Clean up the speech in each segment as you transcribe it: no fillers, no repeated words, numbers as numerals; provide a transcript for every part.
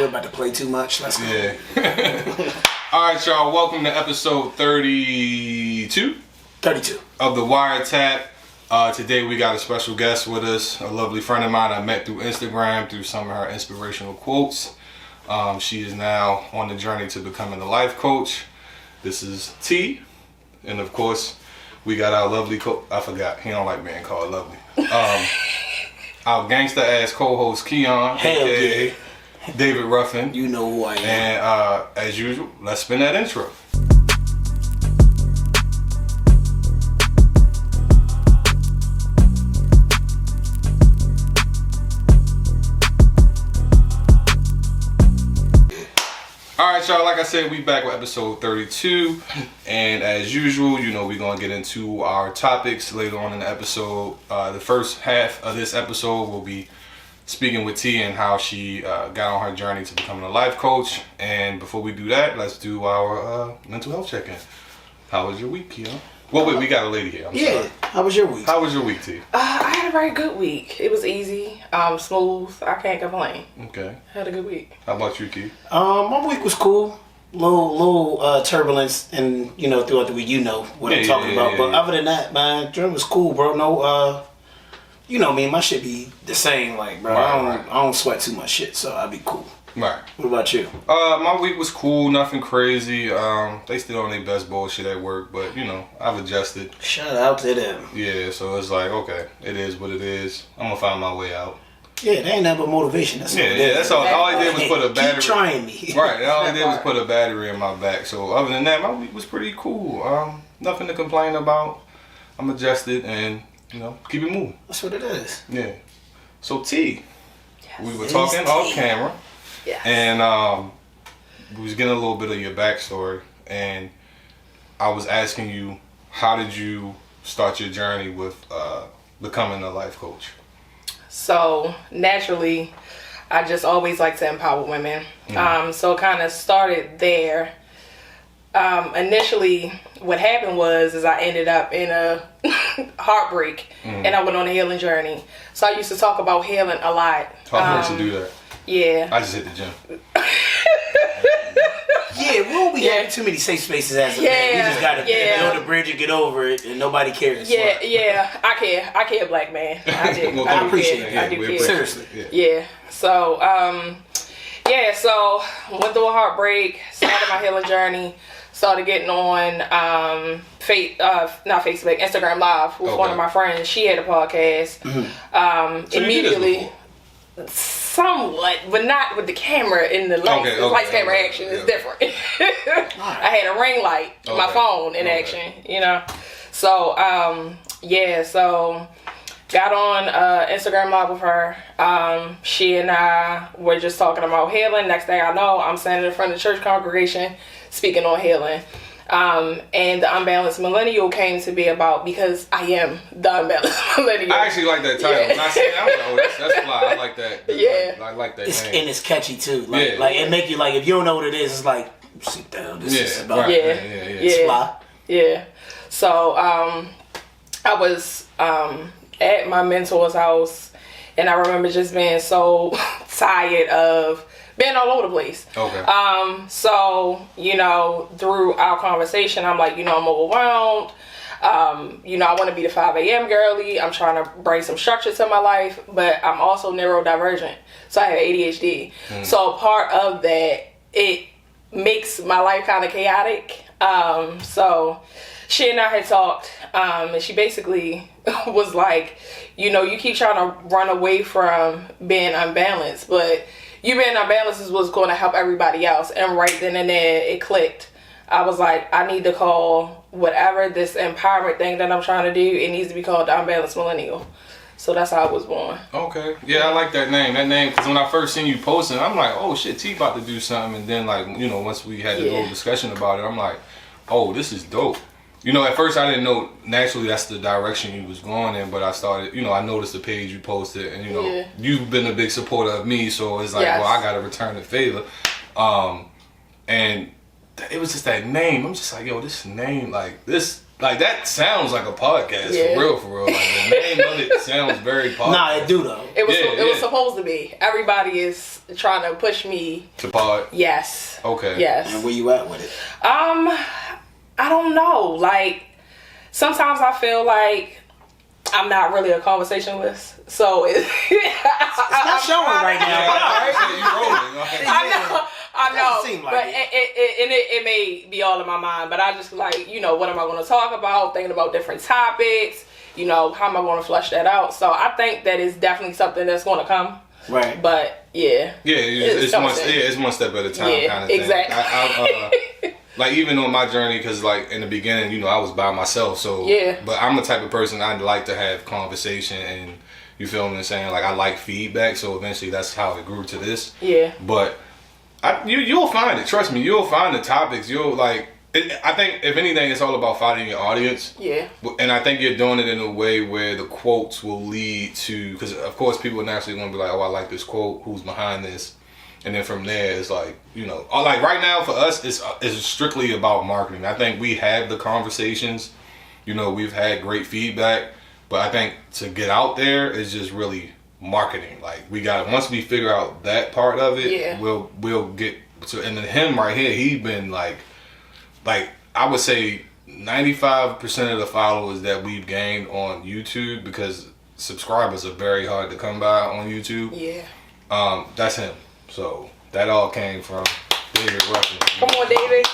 We're about to play too much. Let's go. Yeah. All right, y'all. Welcome to episode 32. 32. Of the Wiretap. Today we got a special guest with us, a lovely friend of mine I met through Instagram, through some of her inspirational quotes. She is now on the journey to becoming a life coach. This is T. And of course, we got our lovely I forgot. He don't like being called lovely. Our gangster ass co-host Keon. Hell yeah. David Ruffin. You know who I am. And as usual, let's spin that intro. Alright, y'all, like I said, we back with episode 32, and as usual, you know, we're going to get into our topics later on in the episode. The first half of this episode will be speaking with T and how she got on her journey to becoming a life coach. And before we do that, let's do our mental health check-in. How was your week, Keon? Well, wait, we got a lady here. I'm sorry. How was your week? How was your week, T? I had a very good week. It was easy, smooth. I can't complain. Okay. Had a good week. How about you, Keith? My week was cool. Little turbulence, and throughout the week, what I'm talking about. But other than that, man, dream was cool, bro. No, me, my shit be the same, like, bro. I don't sweat too much shit, so I'll be cool. Right. What about you? My week was cool, nothing crazy. They still on their best bullshit at work, but I've adjusted. Shout out to them. Yeah, so it's like, okay, it is what it is. I'm gonna find my way out. Yeah, they ain't nothing but motivation. That's all. Yeah, that's all. All I did was put a battery. Keep trying me. Right. All I did was put a battery in my back. So other than that, my week was pretty cool. Nothing to complain about. I'm adjusted and keep it moving. That's what it is. Yeah. So T, Yes. we were talking off camera. Yes. And we was getting a little bit of your backstory, and I was asking you, how did you start your journey with becoming a life coach? So naturally, I just always like to empower women. Mm. So it kind of started there. Initially, what happened was I ended up in a heartbreak, and I went on a healing journey. So I used to talk about healing a lot. How hard to do that? Yeah. I just hit the gym. Yeah, we won't be having too many safe spaces as a man. We just gotta build a bridge and get over it, and nobody cares. Yeah, I care. I care, black man. I do. Well, I appreciate it. I do care. Seriously. Yeah. So, so went through a heartbreak, started my healing journey, started getting on not Facebook, Instagram Live with one of my friends. She had a podcast. So immediately. Somewhat, but not with the camera in the lights. Okay, lights, camera, action is different. I had a ring light, my phone in action, So, so got on Instagram Live with her. She and I were just talking about healing. Next thing I know, I'm standing in front of the church congregation speaking on healing. And the Unbalanced Millennial came to be about because I am the Unbalanced Millennial. I actually like that title. When I say that, I'm like, that's fly. I like that. Yeah. I like that name. And it's catchy too. Like it make you like, if you don't know what it is, it's like, sit down. This is about It's fly. Yeah. So I was at my mentor's house, and I remember just being so tired of being all over the place. Okay. So, through our conversation, I'm like, I'm overwhelmed. I want to be the 5 a.m. girly. I'm trying to bring some structure to my life, but I'm also neurodivergent. So I have ADHD. So part of that, it makes my life kind of chaotic. So she and I had talked, and she basically was like, you keep trying to run away from being unbalanced, but you being unbalanced is what's going to help everybody else. And right then and there, it clicked. I was like, I need to call whatever this empowerment thing that I'm trying to do, it needs to be called the Unbalanced Millennial. So that's how I was born. Okay. Yeah, I like that name. That name, because when I first seen you posting, I'm like, oh shit, T about to do something. And then once we had the little discussion about it, I'm like, oh, this is dope. At first I didn't know naturally that's the direction you was going in, but I started, I noticed the page you posted, and you've been a big supporter of me, so it's like, well, I gotta return the favor. And it was just that name. I'm just like, yo, this name, like this Like, that sounds like a podcast, for real. Like, the name of it sounds very podcast. Nah, it do, though. It was supposed to be. Everybody is trying to push me. To pod? Yes. Okay. Yes. And where you at with it? I don't know. Like, sometimes I feel like I'm not really a conversationalist. So, it's not showing right now. I know, Seem like but it may be all in my mind, but I just like, what am I going to talk about, thinking about different topics, how am I going to flush that out? So I think that is definitely something that's going to come. Right. But it's one step at a time kind of thing. Exactly. I like, even on my journey, because like in the beginning, I was by myself, so but I'm the type of person I'd like to have conversation, and you feel what I'm saying? Like, I like feedback, so eventually that's how it grew to this. Yeah. But you'll find it. Trust me, you'll find the topics. You'll like. I think if anything, it's all about finding your audience. Yeah. And I think you're doing it in a way where the quotes will lead to, because of course people are naturally going to be like, oh, I like this quote. Who's behind this? And then from there, it's like, like right now for us, it's strictly about marketing. I think we have the conversations. We've had great feedback, but I think to get out there is just really marketing. Like, we got once we figure out that part of it, we'll get to. And then him right here, he been like I would say 95% of the followers that we've gained on YouTube, because subscribers are very hard to come by on YouTube. Yeah. That's him. So that all came from David Ruffin. Come on, David.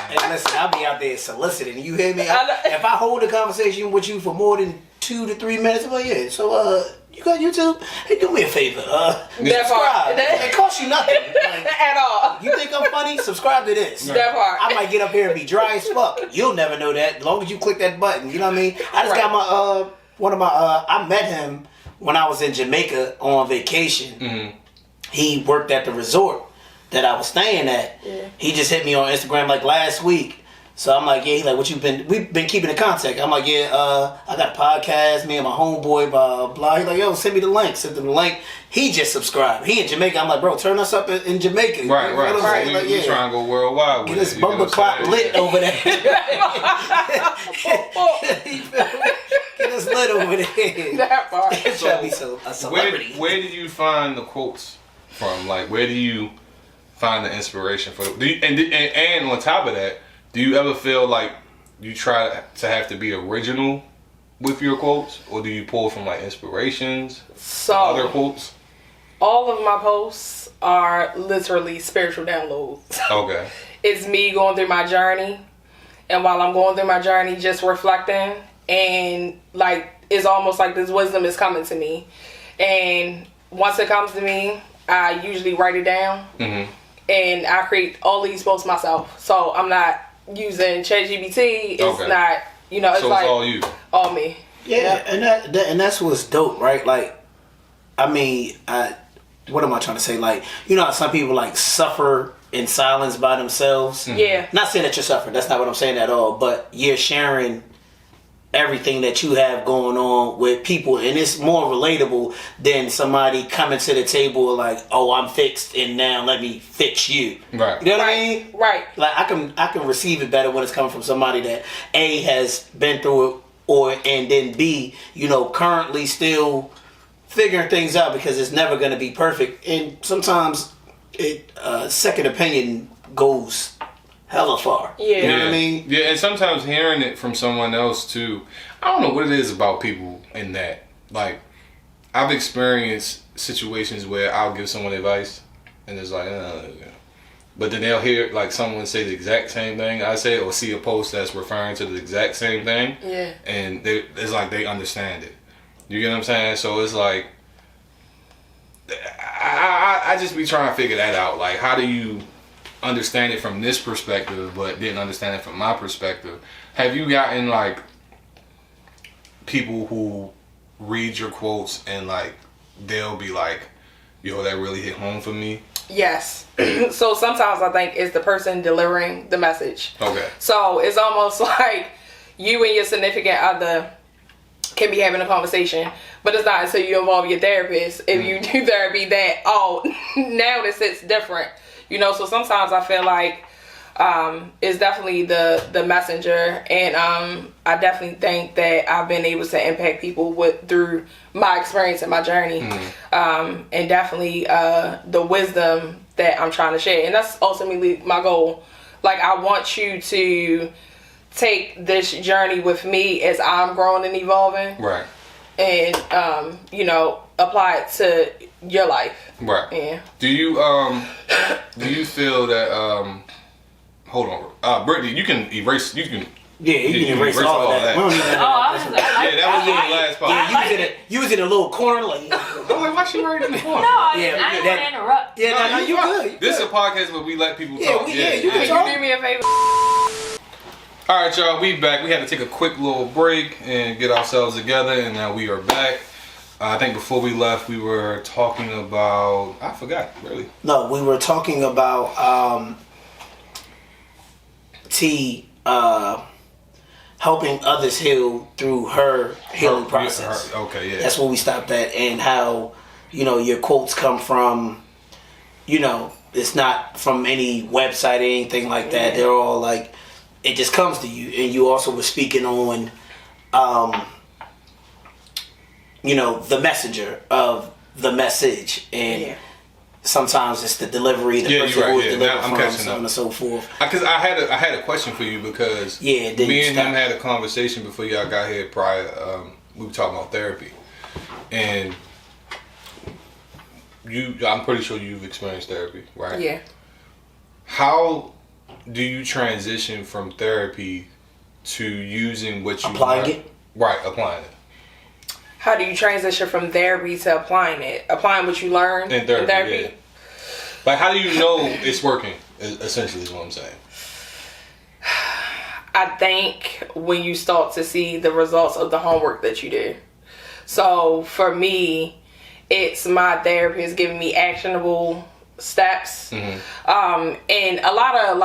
Hey, listen, I'll be out there soliciting. You hear me? If I hold a conversation with you for more than 2 to 3 minutes, I'm like, yeah. So, you got YouTube? Hey, do me a favor. Subscribe. It costs you nothing. Like, at all. You think I'm funny? Subscribe to this. That part. I might get up here and be dry as fuck. You'll never know that as long as you click that button. You know what I mean? I just got my I met him when I was in Jamaica on vacation. Mm-hmm. He worked at the resort that I was staying at. Yeah. He just hit me on Instagram like last week. So I'm like, yeah, he's like, we've been keeping in contact. I'm like, yeah, I got a podcast, me and my homeboy, blah, blah. He's like, yo, send me the link. Send him the link. He just subscribed. He in Jamaica. I'm like, bro, turn us up in Jamaica. Right. Right. So we trying to go worldwide with Get this bumper clock lit over there. Get us lit over there. That part. Try to be a celebrity. Where did you find the quotes from? Like, where do you find the inspiration for it? And on top of that, do you ever feel like you try to have to be original with your quotes, or do you pull from like inspirations, other quotes? All of my posts are literally spiritual downloads. Okay. It's me going through my journey, and while I'm going through my journey, just reflecting, and like it's almost like this wisdom is coming to me, and once it comes to me, I usually write it down, and I create all these posts myself. So I'm not using ChatGPT. It's not, it's so like it's all you, all me. Yeah, and that's what's dope, right? Like, I mean, what am I trying to say? Like, how some people like suffer in silence by themselves. Yeah. Not saying that you're suffering. That's not what I'm saying at all. But you're sharing everything that you have going on with people, and it's more relatable than somebody coming to the table like, oh, I'm fixed and now let me fix you. Right. You know what I mean? Right. Like, I can receive it better when it's coming from somebody that A, has been through it, and then B, currently still figuring things out, because it's never going to be perfect, and sometimes second opinion goes hella far. Yeah. You know what I mean? Yeah, and sometimes hearing it from someone else too. I don't know what it is about people in that. Like, I've experienced situations where I'll give someone advice and it's like, but then they'll hear like someone say the exact same thing I say, or see a post that's referring to the exact same thing. Yeah. And it's like they understand it. You get what I'm saying? So it's like, I just be trying to figure that out. Like, how do you understand it from this perspective but didn't understand it from my perspective? Have you gotten like people who read your quotes and like they'll be like, yo, that really hit home for me? Yes. So sometimes I think it's the person delivering the message. Okay. So it's almost like you and your significant other can be having a conversation, but it's not until you involve your therapist, if you do therapy, that now this hits different. So sometimes I feel like is definitely the messenger, and I definitely think that I've been able to impact people through my experience and my journey, and definitely the wisdom that I'm trying to share, and that's ultimately my goal. Like, I want you to take this journey with me as I'm growing and evolving, right? And apply it to your life, right? Yeah. Do you feel that hold on, Brittany, you can erase. You can. Yeah, you can erase all that. that was in the last part. Yeah, you was in a little corner, like. I'm like, why she right in the corner? No, I didn't want to interrupt. Yeah, no, you good. This is a podcast where we let people talk. You can You do me a favor. All right, y'all, we back. We had to take a quick little break and get ourselves together, and now we are back. I think before we left, we were talking about... I forgot, really. No, we were talking about T helping others heal through her healing process. Okay, yeah. That's where we stopped at, and how, your quotes come from, it's not from any website or anything like that. They're all like... It just comes to you, and you also were speaking on, the messenger of the message, and sometimes it's the delivery, the person who is delivered from, so on and so forth. Because I had a question for you, because me and him had a conversation before y'all got here prior. We were talking about therapy, and I'm pretty sure you've experienced therapy, right? Yeah. How do you transition from therapy to using what you applying it? Right, applying it. How do you transition from therapy to applying it? Applying what you learned in therapy? Yeah. Like, how do you know it's working, essentially, is what I'm saying. I think when you start to see the results of the homework that you did. So, for me, it's my therapist giving me actionable steps, and a lot of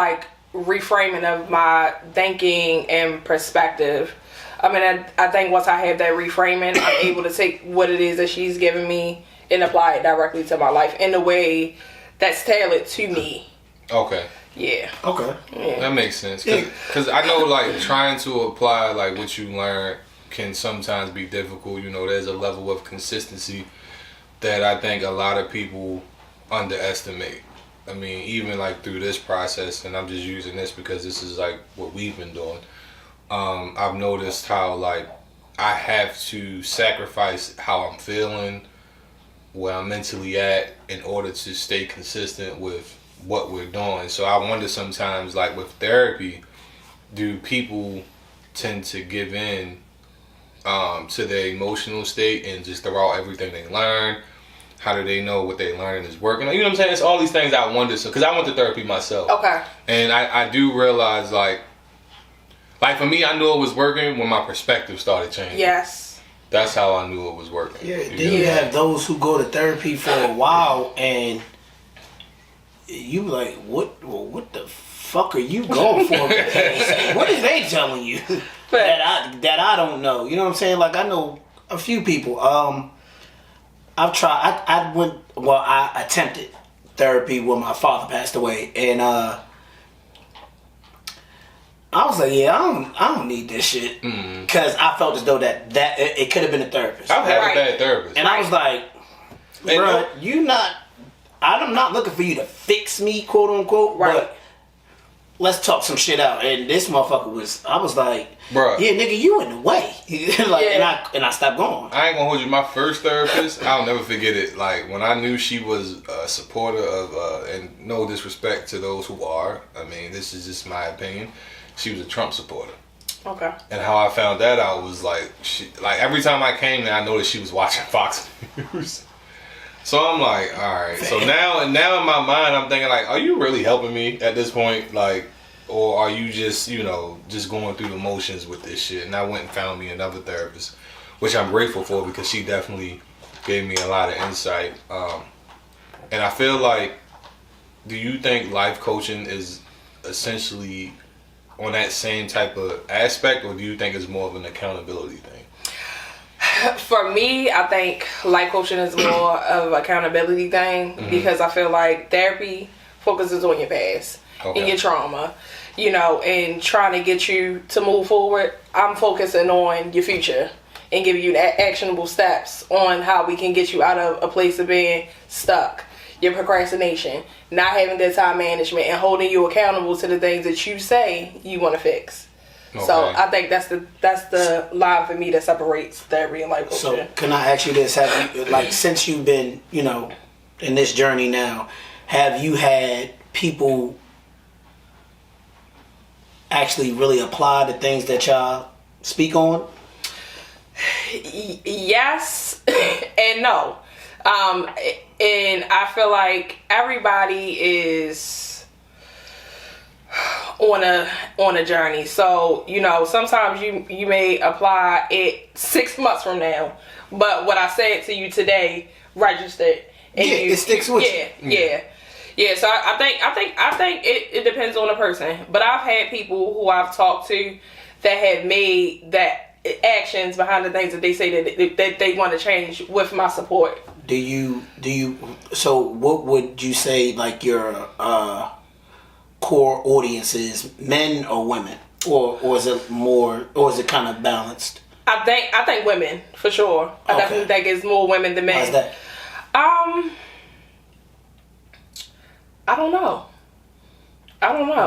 reframing of my thinking and perspective. I mean, I think once I have that reframing, I'm able to take what it is that she's giving me and apply it directly to my life in a way that's tailored to me. Okay. Yeah. Okay. Yeah. That makes sense. Because I know, trying to apply, what you learn can sometimes be difficult. There's a level of consistency that I think a lot of people underestimate. I mean, even through this process, and I'm just using this because this is what we've been doing. I've noticed how I have to sacrifice how I'm feeling, where I'm mentally at, in order to stay consistent with what we're doing. So I wonder sometimes, with therapy, do people tend to give in to their emotional state and just throw out everything they learn? How do they know what they're learning is working? You know what I'm saying? It's all these things I wonder. So, because I went to therapy myself. Okay. And I do realize, for me, I knew it was working when my perspective started changing. Yes. That's how I knew it was working. Yeah. Then you have those who go to therapy for a while, and you like, what the fuck are you going for? What are they telling you that I don't know? You know what I'm saying? I know a few people. I've tried. I attempted therapy when my father passed away, and I was like, I don't need this shit, because I felt as though that it could have been a therapist. I've had a bad therapist, and I was like, bro, I'm not looking for you to fix me, quote unquote, but let's talk some shit out. And this motherfucker I was like, bruh, yeah, nigga, you in the way. And I stopped going. I ain't gonna hold you. My first therapist, I'll never forget it. When I knew she was a supporter of, and no disrespect to those who are, I mean, this is just my opinion, she was a Trump supporter. Okay. And how I found that out was she every time I came there, I noticed she was watching Fox News. So I'm like, all right. So now in my mind, I'm thinking are you really helping me at this point? Or are you just, just going through the motions with this shit? And I went and found me another therapist, which I'm grateful for, because she definitely gave me a lot of insight. And I feel do you think life coaching is essentially on that same type of aspect, or do you think it's more of an accountability thing? For me, I think life coaching is more of an accountability thing, because I feel therapy focuses on your past Okay. and your trauma, you know, and trying to get you to move forward. I'm focusing on your future and giving you actionable steps on how we can get you out of a place of being stuck. Your procrastination, not having good time management, and holding you accountable to the things that you say you want to fix. Okay. So I think that's the line for me that separates therapy and life coaching. So can I ask you this? Have you, like, since you've been, you know, in this journey now, have you had people actually really apply the things that y'all speak on? Yes and no. And I feel like everybody is on a journey. So, you know, sometimes you may apply it 6 months from now, but what I said to you today registered. And Yeah, it sticks with you. Yeah. So I think it depends on the person. But I've had people who I've talked to that have made that actions behind the things that they say that they want to change with my support. Do you so what would you say, like, your core audience is, men or women, or is it more, or is it kind of balanced? I think women, for sure. I definitely think it's more women than men. Why's that? I don't know.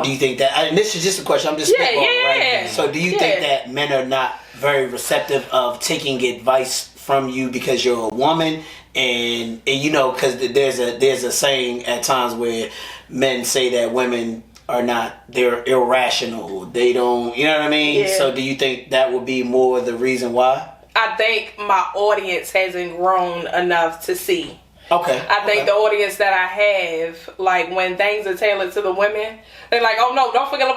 Do you think that, and this is just a question, I'm just spitballing, yeah. right? So do you think that men are not very receptive of taking advice from you because you're a woman, and you know, because there's a saying at times where men say that women are not, they're irrational, they don't, you know what I mean? Yeah. So do you think that would be more the reason why? I think my audience hasn't grown enough to see. Okay. I think the audience that I have, like, when things are tailored to the women, they're like, oh no, don't forget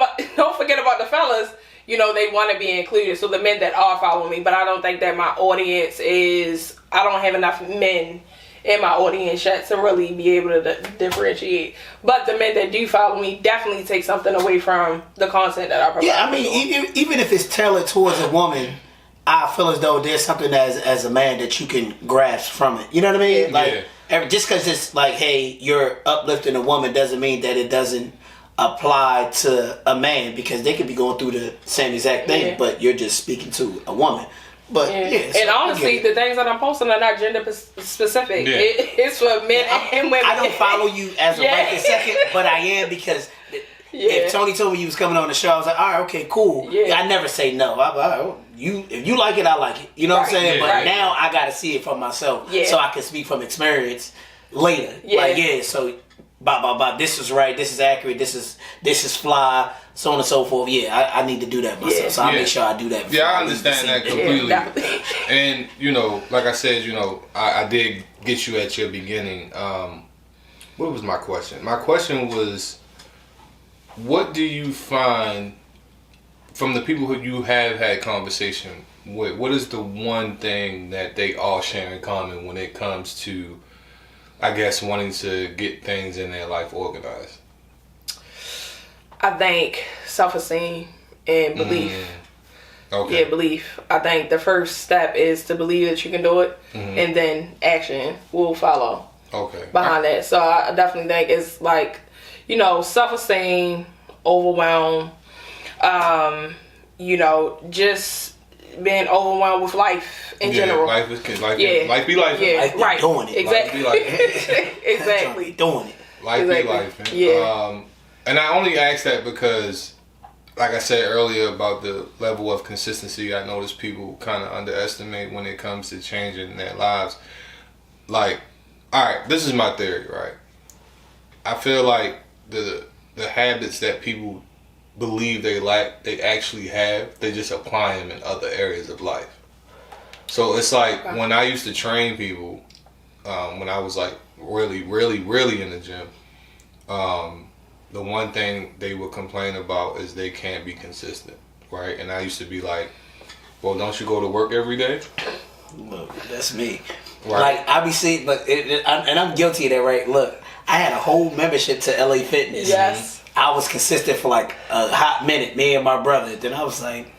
about the fellas. You know, they want to be included. So the men that are following me, but I don't think that my audience is, I don't have enough men in my audience yet to really be able to differentiate. But the men that do follow me definitely take something away from the content that I provide. Yeah, I mean, even if it's tailored towards a woman, I feel as though there's something as a man that you can grasp from it. You know what I mean? Yeah. Like, just because it's like, hey, you're uplifting a woman doesn't mean that it doesn't apply to a man, because they could be going through the same exact thing, but you're just speaking to a woman. But and honestly, the things that I'm posting are not gender specific. Yeah. It's for men and women. I don't follow you as a right this second, but I am, because if Tony told me you was coming on the show, I was like, all right, okay, cool. Yeah. I never say no. If you like it, I like it. You know what I'm saying? But now I got to see it for myself, so I can speak from experience later. So this is right, this is accurate, this is fly, so on and so forth. I need to do that myself. So I make sure I do that. I understand that completely. And you know, like I said, you know, I did get you at your beginning. What was my question? My question was, what do you find from the people who you have had conversation with? What is the one thing that they all share in common when it comes to, I guess, wanting to get things in their life organized? I think self-esteem and belief. Okay. Yeah, belief. I think the first step is to believe that you can do it, and then action will follow. Okay. Behind that. So I definitely think it's like, you know, self-esteem, overwhelm, you know, just being overwhelmed with life in general. Life be life. Yeah, Life be doing it. Exactly. Exactly. Doing it. Life be life. Man. Yeah. And I only ask that because, like I said earlier about the level of consistency, I notice people kind of underestimate when it comes to changing their lives. Like, all right, this is my theory, right? I feel like the habits that people believe they lack, they actually have. They just apply them in other areas of life. So it's like when I used to train people, when I was like really in the gym, the one thing they would complain about is they can't be consistent, right? And I used to be like, well, don't you go to work every day? Look, that's me. Right. Like, I be seeing, but and I'm guilty of that, right? Look, I had a whole membership to LA Fitness. Yes. I was consistent for like a hot minute, me and my brother. Then I was like,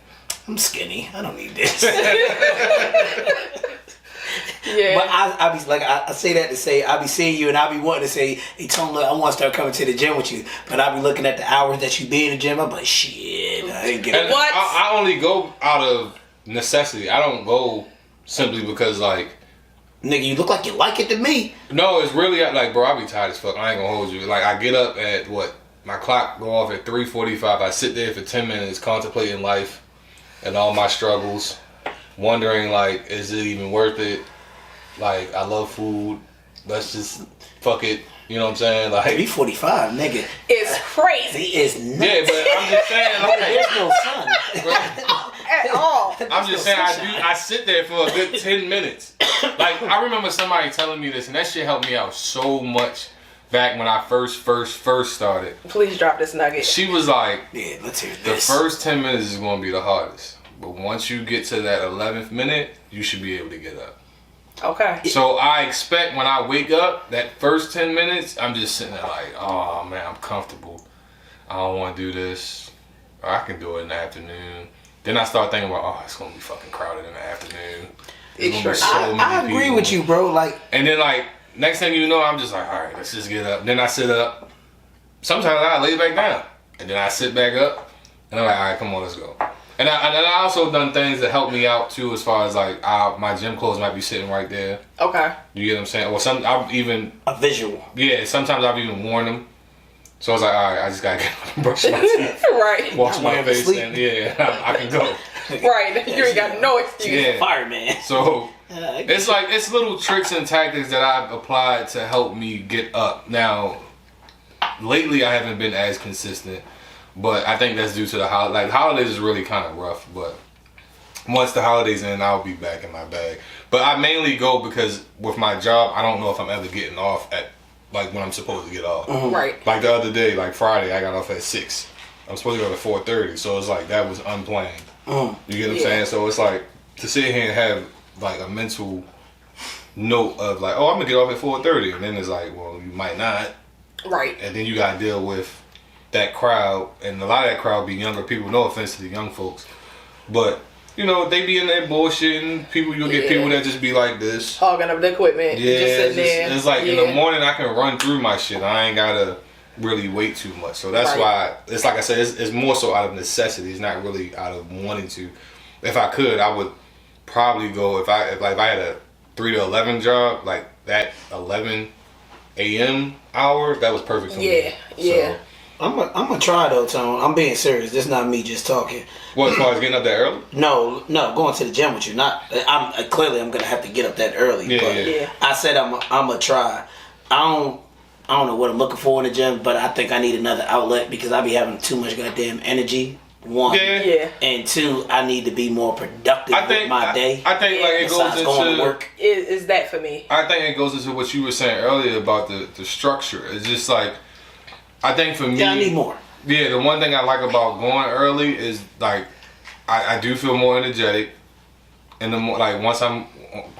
I'm skinny. I don't need this. Yeah. But I be like, I say that to say, I be seeing you and I be wanting to say, hey, Tone, look, I want to start coming to the gym with you. But I be looking at the hours that you be in the gym. I'm like, shit, I ain't getting it. What? I only go out of necessity. I don't go simply because, like, Nigga, you look like you like it to me. no, it's really like, bro, I be tired as fuck. I ain't gonna hold you. Like, I get up at what? My clock go off at 3:45. I sit there for 10 minutes contemplating life and all my struggles, wondering, like, is it even worth it? Like, I love food. Let's just fuck it. You know what I'm saying? Like, 3:45, nigga. It's crazy. It's nuts. yeah, but I'm just saying, like, There's no sun. At all. I'm just saying, I sit there for a good 10 minutes. Like, I remember somebody telling me this, and that shit helped me out so much back when I first started. Please drop this nugget. She was like, Yeah, let's hear the this. first 10 minutes is going to be the hardest. But once you get to that 11th minute, you should be able to get up. Okay. So I expect when I wake up, that first 10 minutes, I'm just sitting there like, oh man, I'm comfortable. I don't want to do this. Or I can do it in the afternoon. Then I start thinking about, oh, it's going to be fucking crowded in the afternoon. There's gonna be so many I agree people. with you, bro. Like, And then, like, next thing you know, I'm just like, all right, let's just get up. Then I sit up. Sometimes I lay back down. And then I sit back up. And I'm like, all right, come on, let's go. And I also done things that help me out, too, as far as, like, my gym clothes might be sitting right there. Okay. You get what I'm saying? Or I've even, a visual. yeah, sometimes I've even worn them. So I was like, all right, I just got to get up and brush my teeth. Right. Wash I'm my wearing to face, sleep. and yeah, I can go. Right. You ain't got no excuse. Yeah. Fireman. So I it's like, it's little tricks and tactics that I've applied to help me get up. Now, lately I haven't been as consistent, but I think that's due to the holidays is really kind of rough, but once the holidays end, I'll be back in my bag. But I mainly go because with my job, I don't know if I'm ever getting off at, like, when I'm supposed to get off. Right. Like the other day, like Friday, I got off at 6. I'm supposed to go at 4:30, so it's like that was unplanned. You get what I'm saying? So it's like to sit here and have like a mental note of like, oh, I'm gonna get off at 4:30, and then it's like, well, you might not, Right. and then you gotta deal with that crowd, and a lot of that crowd be younger people. No offense to the young folks, but you know they be in there bullshitting. You'll get people that just be like this. Hogging up the equipment. Yeah, Just sitting there. it's like in the morning I can run through my shit. I ain't gotta really wait too much. So that's why it's like I said, it's more so out of necessity. It's not really out of wanting to. If I could, I would probably go if I had a 3 to 11 job, like that 11 a.m. hour, that was perfect for me. Yeah. I'm gonna try though, Tone. I'm being serious. This is not me just talking. What, as far as getting up that early? No, going to the gym with you. Not. I'm gonna have to get up that early. Yeah, but yeah. I said I'm gonna try. I don't know what I'm looking for in the gym, but I think I need another outlet because I be having too much goddamn energy. One, Yeah. and two, I need to be more productive with my day. I think like it besides goes going into to work. Is that for me? I think it goes into what you were saying earlier about the structure. It's just like, I think for me, Yeah, I need more. Yeah, the one thing I like about going early is like I do feel more energetic, and once I'm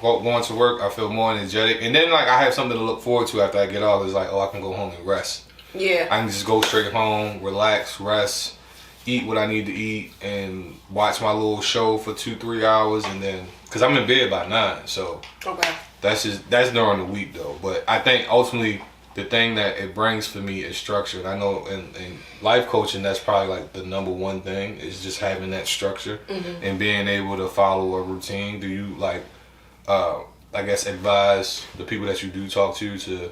going to work, I feel more energetic, and then like I have something to look forward to after I get off. It's like, oh, I can go home and rest. Yeah. I can just go straight home, relax, rest, eat what I need to eat, and watch my little show for 2-3 hours, and then because I'm in bed by 9, so Okay. that's during the week though. But I think ultimately the thing that it brings for me is structure. And I know in life coaching, that's probably like the number one thing is just having that structure and being able to follow a routine. Do you I guess advise the people that you do talk to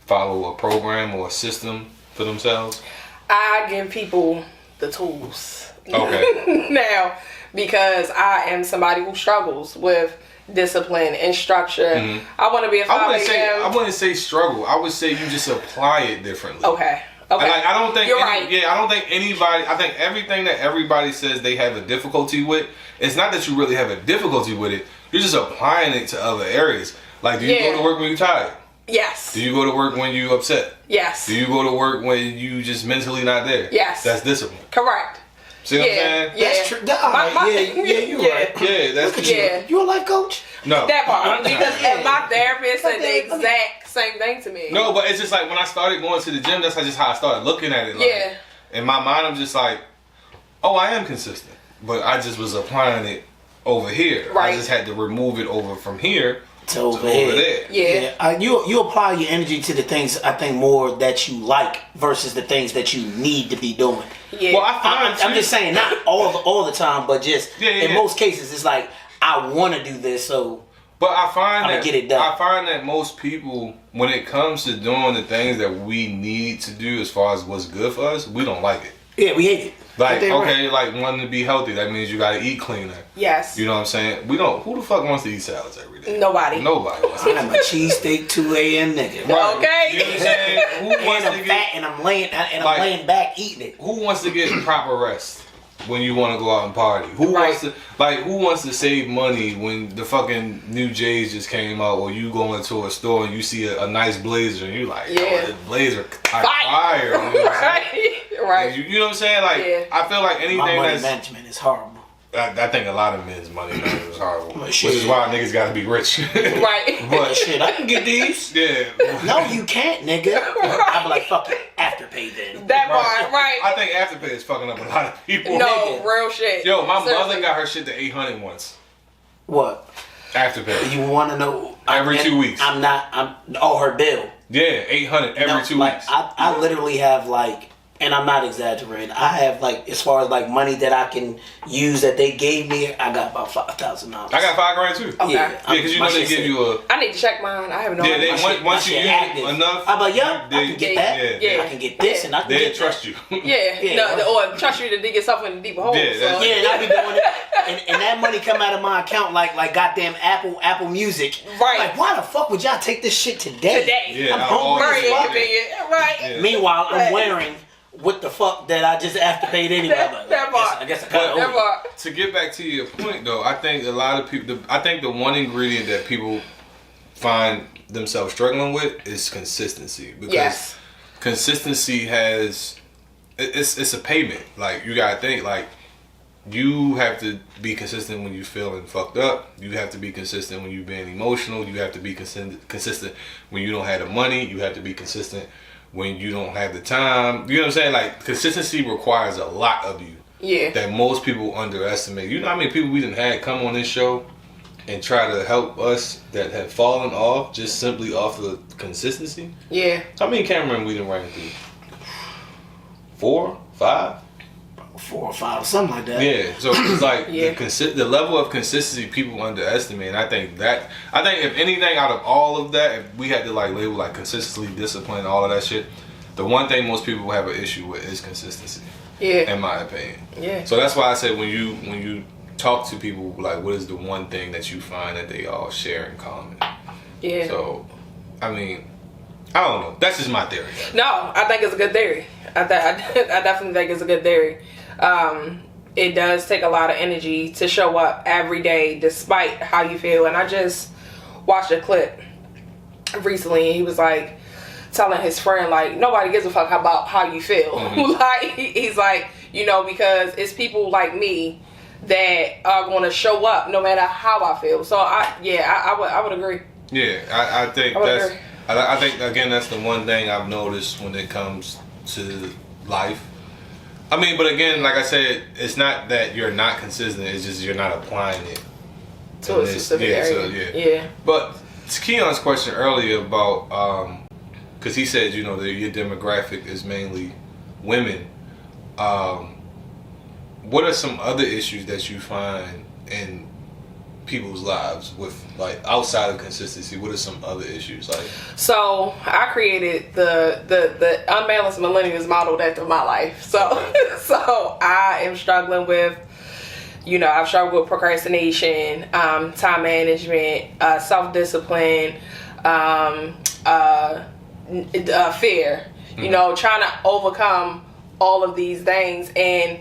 follow a program or a system for themselves? I give people the tools. Okay. Now, because I am somebody who struggles with discipline and structure. I want to be a 5 a.m. I wouldn't say struggle. I would say you just apply it differently. Okay. Like, I don't think You're right. Yeah, I don't think anybody. I think everything that everybody says they have a difficulty with, it's not that you really have a difficulty with it. You're just applying it to other areas. Like, do you go to work when you're tired? Yes. Do you go to work when you're upset? Yes. Do you go to work when you just mentally not there? Yes. That's discipline. Correct. See what I'm saying? Yeah. That's true. You're right. Yeah, that's Look at you. You a life coach? No. That part. Because my therapist said the exact same thing to me. No, but it's just like when I started going to the gym, that's just how I started looking at it. Like, Yeah. in my mind, I'm just like, oh, I am consistent. But I just was applying it over here. Right. I just had to remove it over from here to over here. Yeah. You apply your energy to the things I think more that you like versus the things that you need to be doing. Yeah. Well, I'm just saying, not all the time, but just in most cases, it's like I want to do this, so. But I find I'm that gonna get it done. I find that most people, when it comes to doing the things that we need to do as far as what's good for us, we don't like it. Yeah, we hate it. Like, okay, like wanting to be healthy, that means you gotta eat cleaner. Yes. You know what I'm saying? We don't. Who the fuck wants to eat salads every day? Nobody. Wants to eat I'm a cheesesteak 2 a.m. nigga. Right. Okay. You know what I'm saying? Who wants And to I'm get? fat and I'm laying back eating it. Who wants to get proper rest when you want to go out and party? Who wants to save money when the fucking new J's just came out, or you go into a store and you see a nice blazer and you like, oh, this blazer fire. You know what I'm saying? Right. You know what I'm saying? Like, I feel like anything My money that's management is horrible. I think a lot of men's money management is horrible, Well, which shit. is why niggas gotta be rich. Right. But shit, I can get these. Yeah. No, you can't, nigga. I'll be like, fuck it, Afterpay then. That part, right. I think Afterpay is fucking up a lot of people. No, nigga. real shit. Yo, my Seriously. mother got her shit to 800 once. What? Afterpay. You want to know? Every 2 weeks. I'm her bill. Yeah, 800 every 2 like, weeks. I literally have like, and I'm not exaggerating, I have like, as far as like money that I can use that they gave me, I got about $5,000. I got $5,000 too. Okay. Yeah, because you know they give you a. I need to check mine. I have no Yeah, idea. once you use active. enough, I'm like, I can get that. Yeah. I can get this, and I can they get trust you. Yeah. Yeah, No, right. or trust you to dig yourself in a deeper hole. Yeah, that's- so. Yeah, and I be doing it, and that money come out of my account like goddamn Apple Music. Right. Like, why the fuck would y'all take this shit today? Yeah, I'm all hungry Very as fuck. inconvenient. Right. Yeah. Meanwhile, I'm Right. wearing what the fuck that I just afterpaid anyway. That part. I guess I kind That of part. To get back to your point though, I think a lot of people. I think the one ingredient that people find themselves struggling with is consistency. Because Yes. consistency has it's a payment. Like, you gotta think, like, you have to be consistent when you feeling fucked up. You have to be consistent when you being emotional. You have to be consistent when you don't have the money. You have to be consistent when you don't have the time. You know what I'm saying? Like, consistency requires a lot of you. Yeah. That most people underestimate. You know how many people we done had come on this show and try to help us that have fallen off just simply off of consistency? Yeah. How many cameramen we done ran through? 4, 5? 4 or 5, something like that. Yeah, so it's like Yeah. the level of consistency people underestimate. And I think if anything out of all of that, if we had to like label like consistency, discipline, all of that shit, the one thing most people have an issue with is consistency. Yeah. In my opinion. Yeah. So that's why I said when you talk to people, like, what is the one thing that you find that they all share in common? Yeah. So, I mean, I don't know. That's just my theory. No, I think it's a good theory. I definitely think it's a good theory. It does take a lot of energy to show up every day despite how you feel. And I just watched a clip recently and he was like telling his friend, like, nobody gives a fuck about how you feel. Mm-hmm. Like, he's like, you know, because it's people like me that are going to show up no matter how I feel. So I would agree. Yeah, I think agree. I think again that's the one thing I've noticed when it comes to life. I mean, but again, like I said, it's not that you're not consistent. It's just you're not applying it To a specific area. Yeah. But to Keon's question earlier about, because he said, you know, that your demographic is mainly women. What are some other issues that you find in people's lives with, like, outside of consistency? What are some other issues like? So I created the Unbalanced Millennials modeled after my life. So so I am struggling with, you know, I've struggled with procrastination, time management, self-discipline, fear. You know, trying to overcome all of these things. And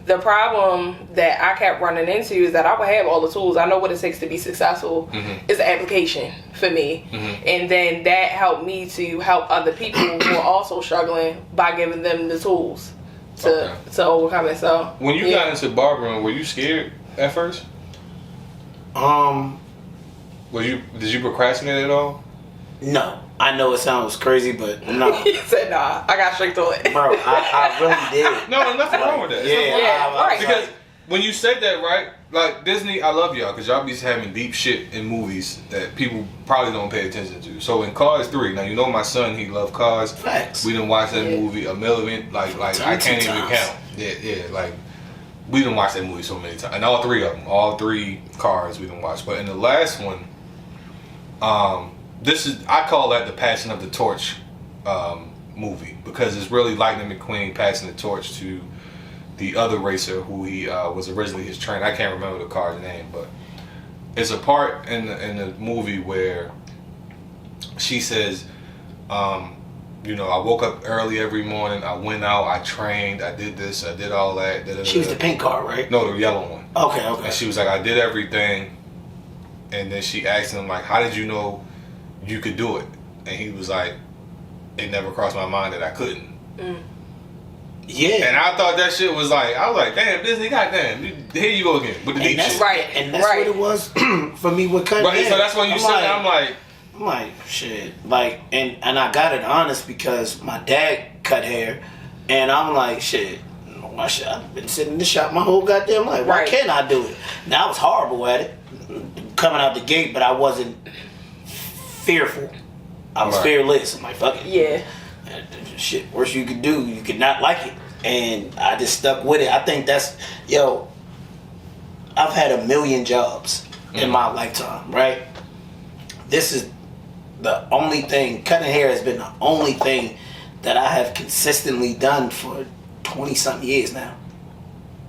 the problem that I kept running into is that I would have all the tools. I know what it takes to be successful. It's the application for me. And then that helped me to help other people who are also struggling by giving them the tools to overcome it. So when you got into barbering, were you scared at first? Did you procrastinate at all? No. I know it sounds crazy, but no. He said, nah, I got straight to it. Bro, I really did. No, nothing wrong with that. Yeah, Yeah, right. when you said that, right? Like Disney, I love y'all because y'all be having deep shit in movies that people probably don't pay attention to. So in Cars 3, now you know my son, he loved Cars. Facts. We didn't watch that movie a million, like I can't even count. Yeah, like we didn't watch that movie so many times, and all three of them, all three Cars we didn't watch. But in the last one, I call that the Passing of the Torch movie because it's really Lightning McQueen passing the torch to the other racer who he was originally his trainer. I can't remember the car's name, but it's a part in the movie where she says, you know, I woke up early every morning, I went out, I trained, I did this, I did all that. She was the pink car, right? No, the yellow one. Okay. And she was like, I did everything. And then she asked him, like, how did you know you could do it? And he was like, it never crossed my mind that I couldn't. Yeah. And I thought that shit was like, I was like, damn, Disney, goddamn, here you go again with the deep shit. Right. And that's what it was for me with cutting hair. So that's when you said that, I'm like, shit. Like, and I got it honest because my dad cut hair, and I'm like, shit. I've been sitting in the shop my whole goddamn life. Why can't I do it? Now I was horrible at it coming out the gate, but I wasn't fearful. I was fearless. I'm like, fuck it. Yeah. Shit, worst you could do, you could not like it. And I just stuck with it. I think that's, I've had a million jobs in my lifetime, right? This is the only thing, cutting hair has been the only thing that I have consistently done for 20-something years now.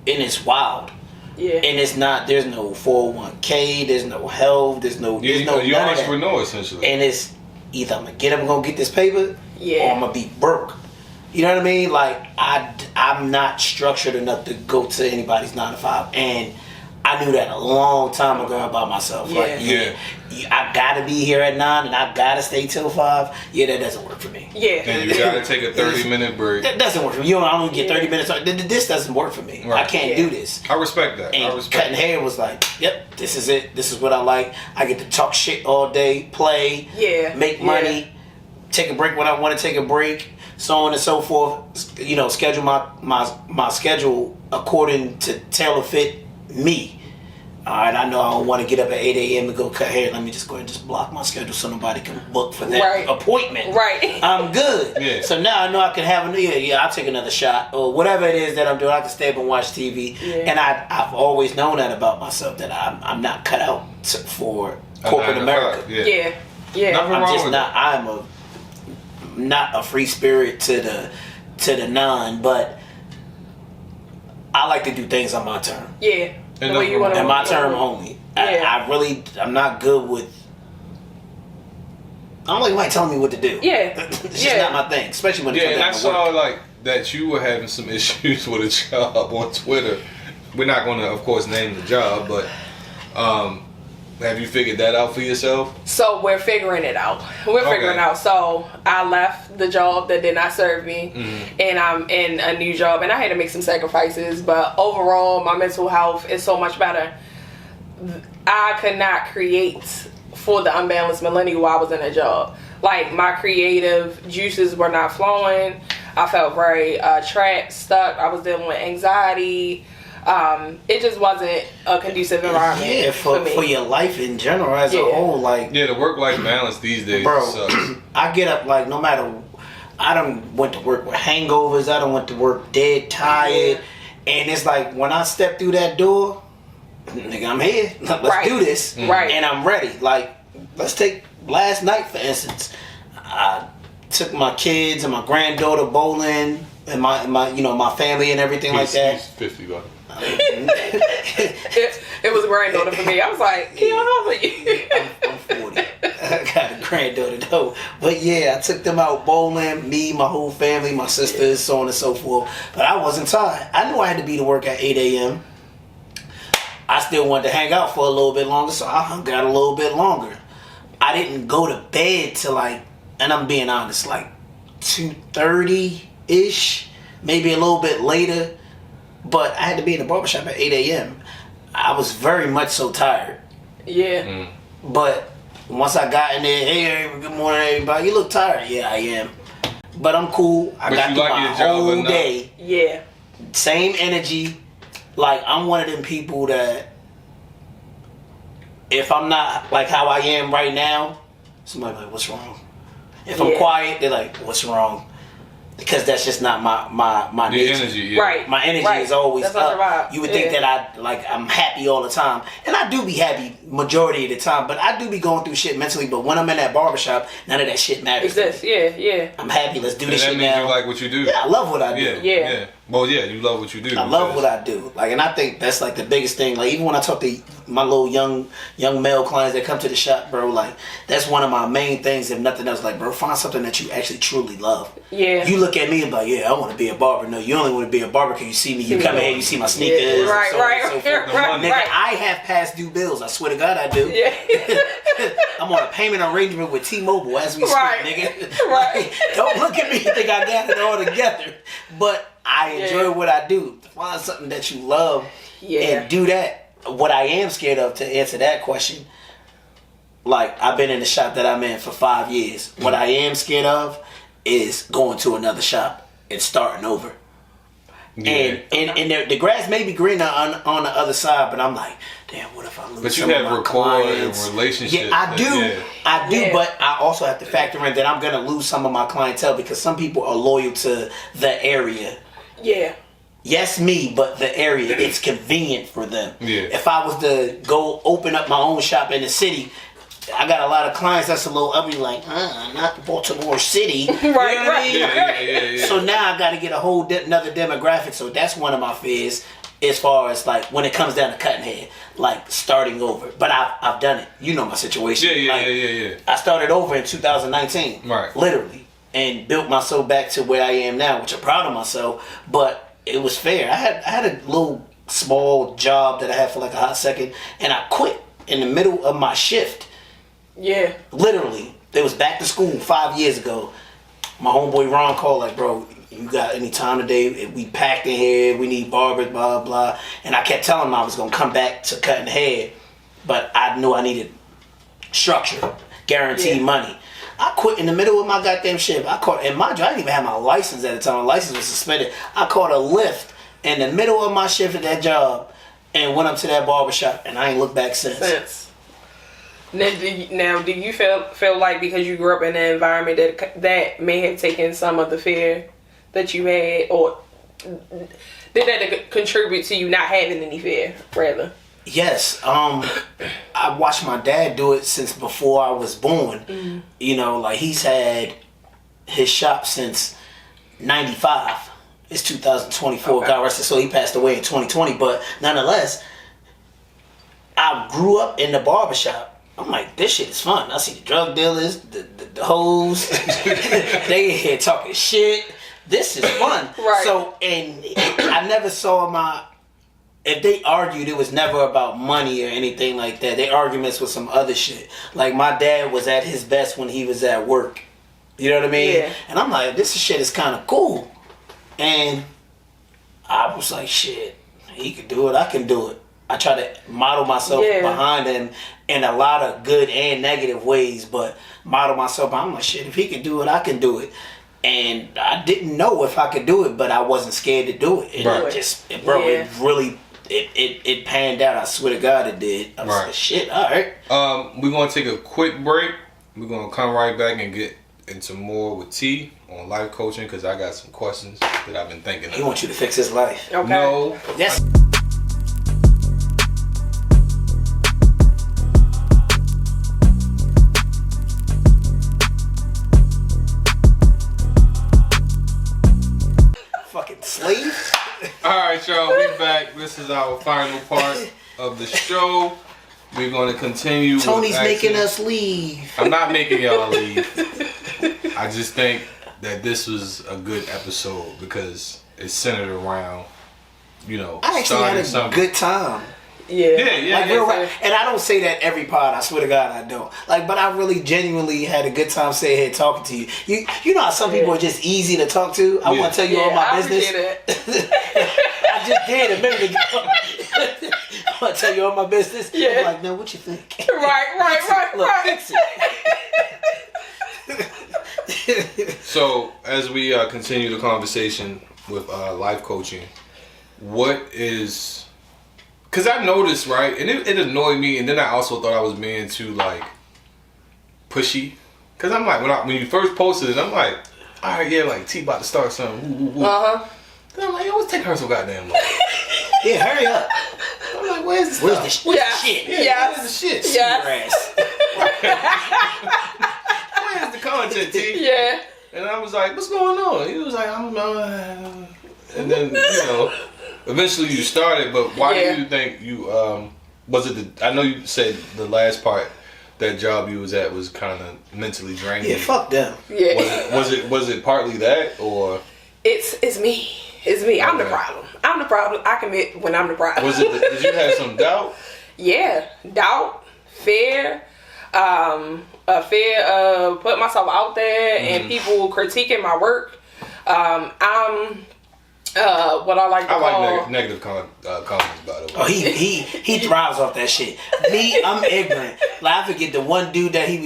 And it's wild. Yeah. And it's not, there's no 401k, there's no health, there's no you're an entrepreneur essentially. And it's either I'm gonna get up and go get this paper, or I'm gonna be broke. You know what I mean? Like I'm not structured enough to go to anybody's 9 to 5, and I knew that a long time ago about myself. I gotta be here at 9 and I gotta stay till 5. Yeah, that doesn't work for me. Yeah, and you gotta take a 30-minute break. That doesn't work for me. I don't get 30 minutes. This doesn't work for me. Right. I can't do this. I respect that. And cutting hair was like, yep, this is it. This is what I like. I get to talk shit all day, play, make money, take a break when I want to take a break, so on and so forth. You know, schedule my schedule according to tailor fit me. Alright, I know I don't want to get up at 8 a.m. to go cut hair. Let me just go ahead and just block my schedule so nobody can book for that appointment. Right. I'm good. Yeah. So now I know I can have I'll take another shot or whatever it is that I'm doing. I can stay up and watch TV. Yeah. And I've always known that about myself, that I'm not cut out for corporate America. Yeah. I'm just not. I'm not a free spirit to the none, but I like to do things on my term. Yeah. And my term only. I'm not good with. I don't like anybody telling me what to do. Yeah. It's just not my thing, especially when it comes and I down to saw work. like that you were having some issues with a job on Twitter. We're not going to, of course, name the job, but have you figured that out for yourself? So we're figuring it out. So I left the job that did not serve me, and I'm in a new job, and I had to make some sacrifices. But overall, my mental health is so much better. I could not create for the Unbalanced Millennial while I was in a job. Like, my creative juices were not flowing. I felt very trapped, stuck. I was dealing with anxiety. It just wasn't a conducive environment. Yeah, for your life in general as a whole, like the work-life balance these days, bro. sucks. I get up like no matter. I done went to work with hangovers. I done went to work dead tired, and it's like when I step through that door, nigga, I'm here. Let's do this, and I'm ready. Like, let's take last night for instance. I took my kids and my granddaughter bowling, and my my family and everything like that. He's 50, bro. It was a granddaughter for me. I was like, how old are you? I'm 40. I got a granddaughter though. But yeah, I took them out bowling, me, my whole family, my sisters, so on and so forth. But I wasn't tired. I knew I had to be to work at 8 a.m. I still wanted to hang out for a little bit longer, so I hung out a little bit longer. I didn't go to bed till and I'm being honest, 2:30-ish, maybe a little bit later. But I had to be in the barbershop at 8 a.m. I was very much so tired. Yeah. But once I got in there, hey, good morning, everybody. You look tired. Yeah, I am. But I'm cool. I got through my whole day. Yeah. Same energy. like, I'm one of them people that if I'm not like how I am right now, somebody like, what's wrong? If I'm quiet, they're like, what's wrong? Because that's just not my nature. Energy, Right. My energy is always that's up. You would think that I'm happy all the time. And I do be happy majority of the time, but I do be going through shit mentally. But when I'm in that barbershop, none of that shit matters. Yeah. I'm happy. Let's do this shit means now. You like what you do. Yeah, I love what I do. Yeah. Well, yeah, you love what you do. I love what I do. Like, and I think that's like the biggest thing. Like, even when I talk to my little young male clients that come to the shop, bro, like, that's one of my main things. If nothing else, like, bro, find something that you actually truly love. Yeah. You look at me and be like, yeah, I want to be a barber. No, you only want to be a barber because you see me. You come in here, you see my sneakers. Yeah. Right. Nigga, I have past due bills. I swear to God, I do. Yeah. I'm on a payment arrangement with T-Mobile as we speak, nigga. Right. Don't look at me and think I got it all together. But I enjoy what I do. Find something that you love and do that. What I am scared of, to answer that question, like, I've been in the shop that I'm in for 5 years. What I am scared of is going to another shop and starting over. Yeah. And the grass may be greener on the other side, but I'm like, damn, what if I lose But you some of have my rapport clients? and relationship. Yeah, I do, but I also have to factor in that I'm going to lose some of my clientele because some people are loyal to the area. Yeah. Yes, me, but the area, it's convenient for them. Yeah. If I was to go open up my own shop in the city, I got a lot of clients that's a little uppity, like, not Baltimore City. Right. Yeah. So now I got to get a whole another demographic. So that's one of my fears as far as, like, when it comes down to cutting hair, like, starting over. But I've done it. You know my situation. Yeah. I started over in 2019. Right. Literally. And built myself back to where I am now, which I'm proud of myself. But it was fair. I had a little small job that I had for like a hot second, and I quit in the middle of my shift. Yeah. Literally. It was back to school 5 years ago. My homeboy Ron called, like, bro, you got any time today? We packed in here. We need barbers, blah, blah. And I kept telling him I was going to come back to cutting hair, but I knew I needed structure, guaranteed money. I quit in the middle of my goddamn shift. And mind you, I didn't even have my license at the time. My license was suspended. I caught a lift in the middle of my shift at that job and went up to that barbershop, and I ain't looked back since. Now, do you feel like because you grew up in an environment that may have taken some of the fear that you had, or did that contribute to you not having any fear, rather? Yes, I watched my dad do it since before I was born. Mm-hmm. You know, like, he's had his shop since 95. It's 2024, God rest his soul. He passed away in 2020, but nonetheless, I grew up in the barbershop. I'm like, this shit is fun. I see the drug dealers, the hoes, they in here talking shit. This is fun. Right. So, and I never saw if they argued, it was never about money or anything like that. Their arguments was some other shit. Like, my dad was at his best when he was at work. You know what I mean? Yeah. And I'm like, this shit is kind of cool. And I was like, shit, he could do it, I can do it. I try to model myself behind him in a lot of good and negative ways, but model myself. I'm like, shit, if he can do it, I can do it. And I didn't know if I could do it, but I wasn't scared to do it. And it really... It panned out. I swear to God it did. I was like, shit, alright. We're going to take a quick break. We're going to come right back and get into more with T on life coaching, because I got some questions that I've been thinking of. He wants you to fix his life. Okay. No. Yes. Fucking slave. Alright, y'all, we back. This is our final part of the show. We're going to continue. Tony's making us leave. I'm not making y'all leave. I just think that this was a good episode because it's centered around, you know, I actually had a good time. Yeah. And I don't say that every pod. I swear to God, I don't. Like, but I really genuinely had a good time sitting here talking to you. You know how some people are just easy to talk to. I want to tell you all my business. I just did a minute ago. I want to tell you all my business. Yeah. I'm like, now what you think? Right. Look, fix it. So as we continue the conversation with life coaching, what is... Because I noticed, right, and it annoyed me, and then I also thought I was being too, like, pushy. Because I'm like, when you first posted it, I'm like, all right, yeah, like, T about to start something. Uh-huh. Then I'm like, yo, what's taking her so goddamn long? Yeah, hurry up. I'm like, where's the Where's stuff? the shit? Yeah. Where's the shit? Yes. Where's the content, T? Yeah. And I was like, what's going on? He was like, and then, eventually you started, but why do you think you, was it I know you said the last part, that job you was at was kind of mentally draining. Yeah, fuck them. Yeah. Was it partly that, or? It's me. It's me. I'm the problem. I'm the problem. I can admit when I'm the problem. Did you have some doubt? Yeah. Doubt, fear, a fear of putting myself out there and people critiquing my work. I'm what I like to call... I like negative comments, by the way. Oh, he thrives off that shit. Me, I'm ignorant. Like, I forget the one dude that he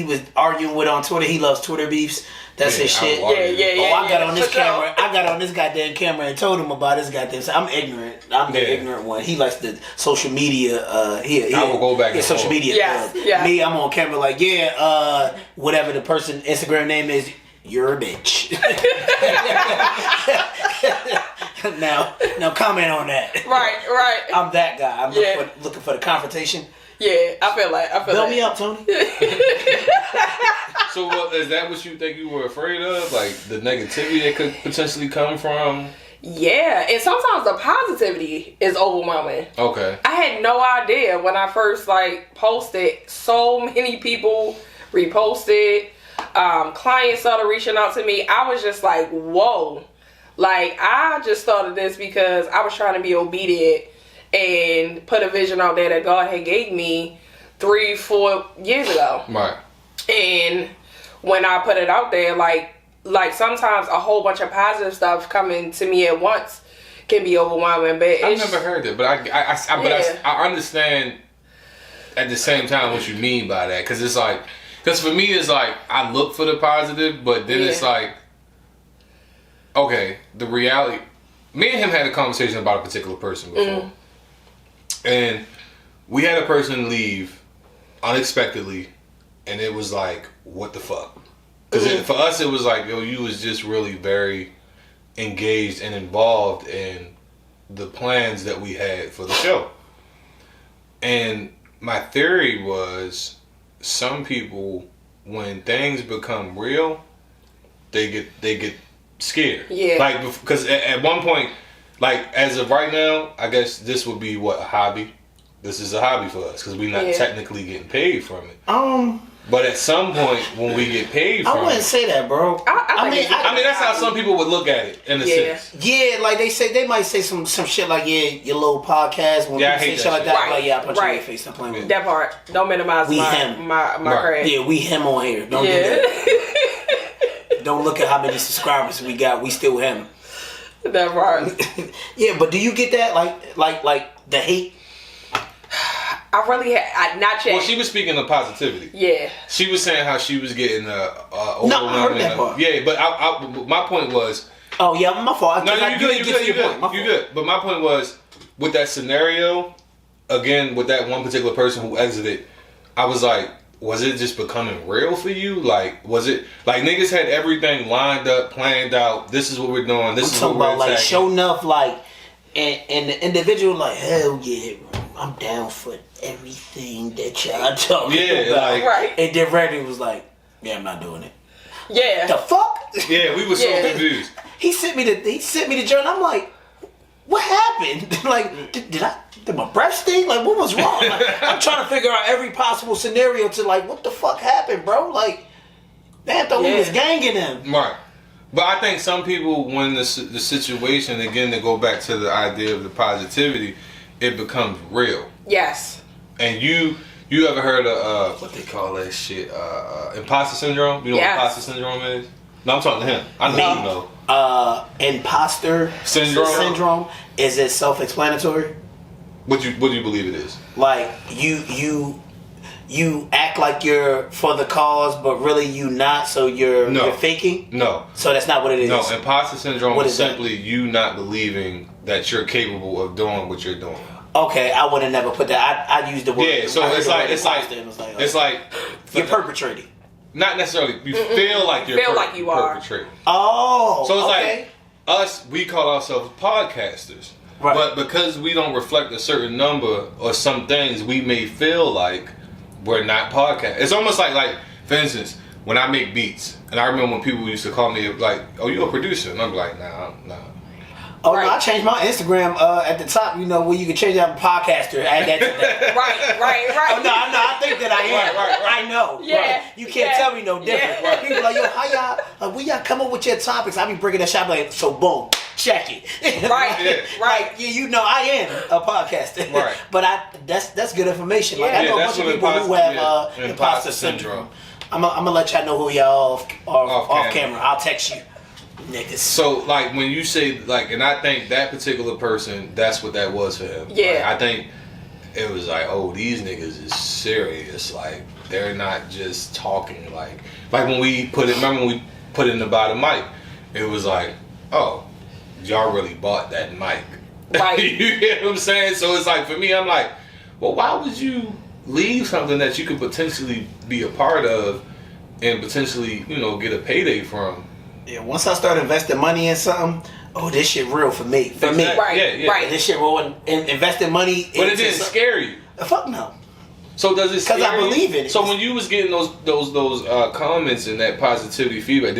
was arguing with on Twitter. He loves Twitter beefs. That's his shit. Yeah. I got on this camera. I got on this goddamn camera and told him about this goddamn. So I'm ignorant. I'm the ignorant one. He likes the social media. I will go back and social media. Yeah. Me, I'm on camera like whatever the person Instagram name is. You're a bitch. now comment on that. Right. I'm that guy. I'm looking for the confrontation. Yeah, I feel like. Build me up, Tony. So is that what you think you were afraid of? Like the negativity that could potentially come from? Yeah, and sometimes the positivity is overwhelming. Okay. I had no idea when I first posted. So many people reposted. Clients started reaching out to me. I was just like, whoa. Like, I just started this because I was trying to be obedient and put a vision out there that God had gave me 3-4 years ago. Right. And when I put it out there, like sometimes a whole bunch of positive stuff coming to me at once can be overwhelming. But I've never heard it, but I understand at the same time what you mean by that. Because for me, it's like, I look for the positive, but then it's like, okay, the reality. Me and him had a conversation about a particular person before. And we had a person leave unexpectedly, and it was like, what the fuck? Because for us, it was like, yo, you was just really very engaged and involved in the plans that we had for the show. And my theory was, some people, when things become real, they get scared. Yeah. Like, because at one point, like, as of right now, I guess this would be a hobby. This is a hobby for us because we're not technically getting paid from it. But at some point, when we get paid from it, I wouldn't say that, bro. I mean, that's how some people would look at it in a sense. Yeah, like they might say some shit like, your little podcast. When people say shit like that, like, I punch you in your face. I'm playing with that part. Don't minimize my craft. Yeah, we him on here. Don't do that. Don't look at how many subscribers we got. We still him. That part. Yeah, but do you get that? Like the hate? I really not yet. Well, she was speaking of positivity. Yeah. She was saying how she was getting overwhelming. No, I heard that part. Yeah, but my point was. Oh yeah, my fault. No, you good. But my point was, with that scenario, again, with that one particular person who exited, I was like, was it just becoming real for you? Like, was it like niggas had everything lined up, planned out? This is what we're doing. This is what we're attacking. Like, show enough, like, and the individual, like, hell yeah, I'm down for everything that y'all talking about. Like, right. And then Randy was like, yeah, I'm not doing it. Yeah. The fuck? Yeah, we were so confused. He sent me the journal. I'm like, what happened? Like, did my breath stink? Like, what was wrong? Like, I'm trying to figure out every possible scenario to, like, what the fuck happened, bro? Like, man, I thought we was ganging him. Right. But I think some people, when the situation, again, to go back to the idea of the positivity, it becomes real. Yes. And you ever heard of what they call that shit? Imposter syndrome? You know what imposter syndrome is? No, I'm talking to him. I know you know. Imposter syndrome. Is it self-explanatory? What do you believe it is? Like you you act like you're for the cause, but really you not, so you're faking? No. So that's not what it is? No, imposter syndrome is simply that? you not believing that you're capable of doing what you're doing. Okay, I would have never put that. I used the word. Yeah, so it's like you're perpetrating. Not necessarily. You feel like you're perpetrating. Oh, so it's like us. We call ourselves podcasters, right. But because we don't reflect a certain number or some things, we may feel like we're not podcast. It's almost like for instance, when I make beats, and I remember when people used to call me like, "Oh, you a producer?" and I'm like, "Nah." Oh, right. No, I changed my Instagram at the top, where you can change out podcaster. Add that to that. right. Oh, no, I think that I am. Right. I know. Yeah. Right. You can't tell me no different. Yeah. Right. People like, yo, how y'all, when y'all come up with your topics, I be breaking that shop like, so boom, check it. Right. Like, I am a podcaster. Right. But that's good information. Like, I know a bunch of people who have imposter syndrome. I'm gonna let y'all know who y'all off camera. I'll text you. Niggas. So like when you say like, and I think that particular person, that's what that was for him. Yeah. Like, I think it was like, oh, these niggas is serious. Like they're not just talking. Like when we put it. Remember when we put it in the bottom mic? It was like, oh, y'all really bought that mic. Right. You get what I'm saying? So it's like for me, I'm like, well, why would you leave something that you could potentially be a part of and potentially get a payday from? Yeah, once I start investing money in something, this shit real for me. For me. Right, yeah. right. This shit real, investing money. But it didn't scare you. Fuck no. So does it scare you? Because I believe in it. So when you was getting those comments and that positivity feedback,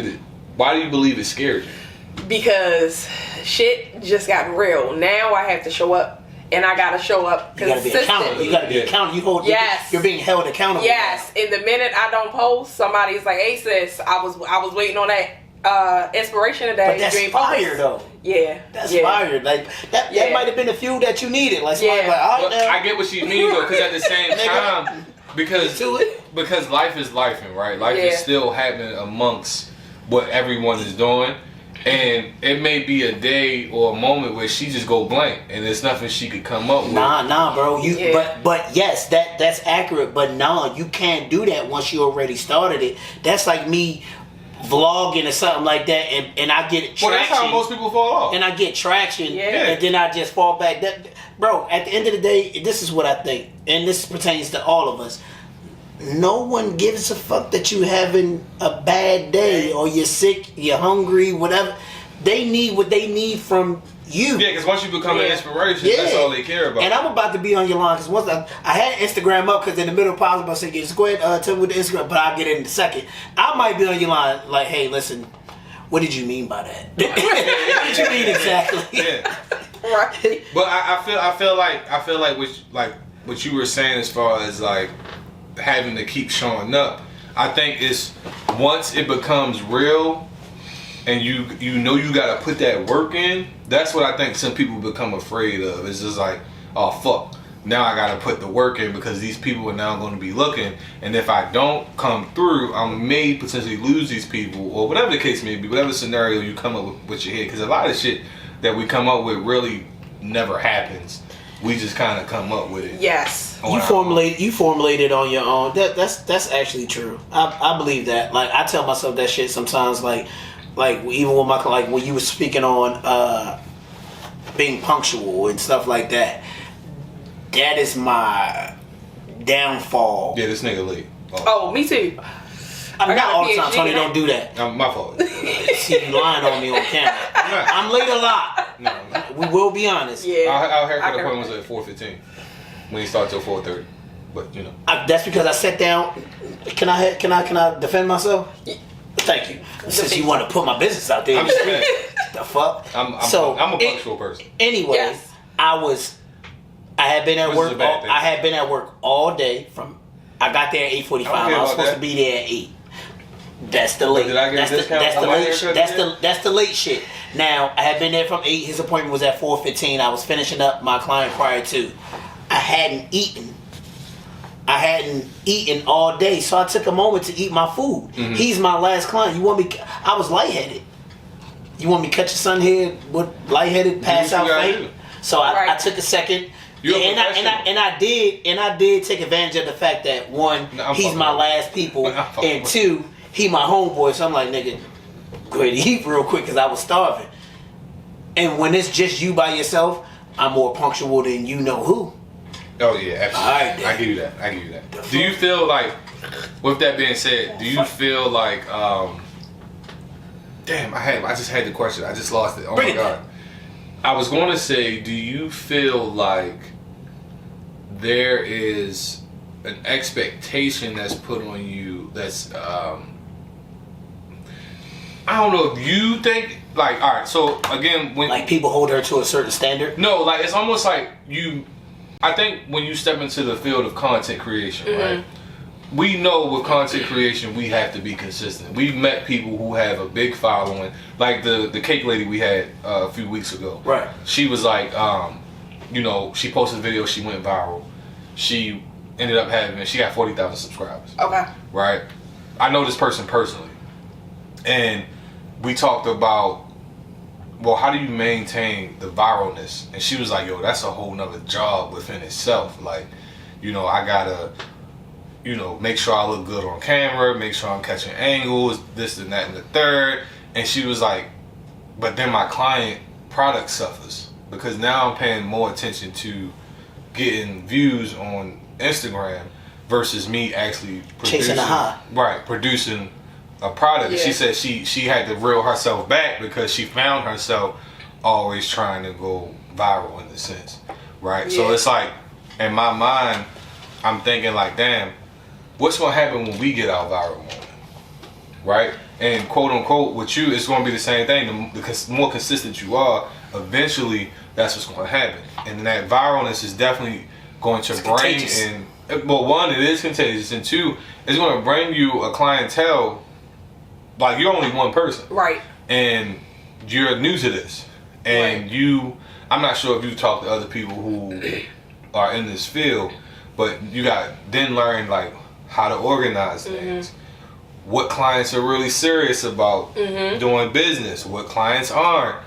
why do you believe it scared you? Because shit just got real. Now I have to show up. And I gotta show up consistently. You gotta be accountable. You're being held accountable. Yes. And the minute I don't post, somebody's like, "Hey sis, I was waiting on that inspiration today." But that's fire though. Yeah. That's fire. Like that might have been a few that you needed. Like somebody like, but I get what you mean though, because at the same time, because life is lifing, right? Life is still happening amongst what everyone is doing. And it may be a day or a moment where she just go blank, and there's nothing she could come up with. Nah, bro. But yes, that's accurate. But you can't do that once you already started it. That's like me vlogging or something like that, and I get traction. Well, that's how most people fall off. And I get traction, and then I just fall back. Bro, at the end of the day, this is what I think, and this pertains to all of us. No one gives a fuck that you having a bad day or you're sick, you're hungry, whatever. They need what they need from you. Yeah, because once you become an inspiration, that's all they care about. And I'm about to be on your line because once I had Instagram up because in the middle of pause, I said, just go ahead, tell me with the Instagram, but I'll get it in a second. I might be on your line like, hey, listen, what did you mean by that? What did you mean exactly? Yeah. Right. But I feel like what you were saying as far as like having to keep showing up, I think it's once it becomes real and you gotta put that work in, that's what I think some people become afraid of. It's just like, oh fuck, now I gotta put the work in because these people are now going to be looking, and if I don't come through, I may potentially lose these people, or whatever the case may be, whatever scenario you come up with your head, because a lot of shit that we come up with really never happens. We just kind of come up with it. Yes. You formulate it on your own. That's actually true. I believe that. Like I tell myself that shit sometimes. Like even with my when you were speaking on being punctual and stuff like that. That is my downfall. Yeah, this nigga late. Oh, me too. I'm not all the time, Tony. Don't do that. My fault. See you lying on me on camera. I'm late a lot. No. We will be honest. Yeah. Our haircut appointment was at 4:15. When he started till 4:30. But that's because I sat down. Can I defend myself? Yeah. Thank you. Since you want to put my business out there, I'm just saying. the fuck. I'm a punctual person. Anyway, yes. I had been at Which work. is a bad thing. I had been at work all day. I got there at 8:45. I was supposed to be there at 8. That's the late. Did I get a discount? That's the late shit. Now I had been there from 8. His appointment was at 4:15. I was finishing up my client prior to. I hadn't eaten all day, so I took a moment to eat my food. Mm-hmm. He's my last client. I was lightheaded. You want me to cut your son here with lightheaded, pass out faint? So I took a second. And I did take advantage of the fact that one, he's my last people, and two, he my homeboy. So I'm like, nigga, go ahead and eat real quick because I was starving. And when it's just you by yourself, I'm more punctual than you know who. Oh yeah, absolutely. I give you that. Do you feel like, with that being said, do you feel like, damn, I just had the question. I just lost it. Oh my God. I was going to say, do you feel like there is an expectation that's put on you that's, I don't know if you think, like, all right, so again, when... Like people hold her to a certain standard? No, like, it's almost like I think when you step into the field of content creation, right? We know with content creation, we have to be consistent. We've met people who have a big following, like the cake lady we had a few weeks ago. Right. She was like, she posted a video, she went viral. She ended up she got 40,000 subscribers. Okay. Right? I know this person personally. And we talked about, well, how do you maintain the viralness? And she was like, yo, that's a whole nother job within itself. Like, I gotta, make sure I look good on camera, make sure I'm catching angles, this and that and the third. And she was like, but then my client product suffers because now I'm paying more attention to getting views on Instagram versus me actually chasing a high. Right, producing a product. Yeah. She said she had to reel herself back because she found herself always trying to go viral in a sense. Right? Yeah. So it's like, in my mind, I'm thinking like, damn, what's going to happen when we get our viral moment? Right? And quote unquote, with you, it's going to be the same thing. The more consistent you are, eventually that's what's going to happen. And that viralness is definitely going to bring in, well, one, it is contagious. And two, it's going to bring you a clientele. Like, you're only one person. Right. And you're new to this. And I'm not sure if you talk to other people who are in this field, but you got then learn like how to organize things. What clients are really serious about doing business, what clients aren't.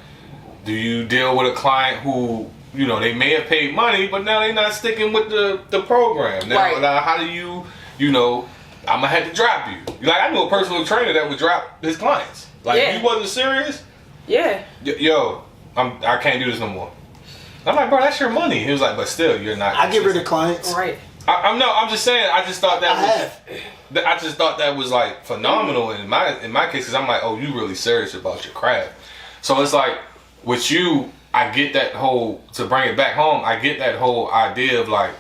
Do you deal with a client who, they may have paid money, but now they're not sticking with the program. Now how do you, I'm gonna have to drop you. Like, I knew a personal trainer that would drop his clients. Like, if you wasn't serious, yo, I can't do this no more. I'm like, bro, that's your money. He was like, but still, you're not. I get rid of clients. Right. I'm just saying. I just thought I just thought that was like phenomenal in my case, because I'm like, oh, you really serious about your craft. So it's like with you, I get that whole, to bring it back home, I get that whole idea of like,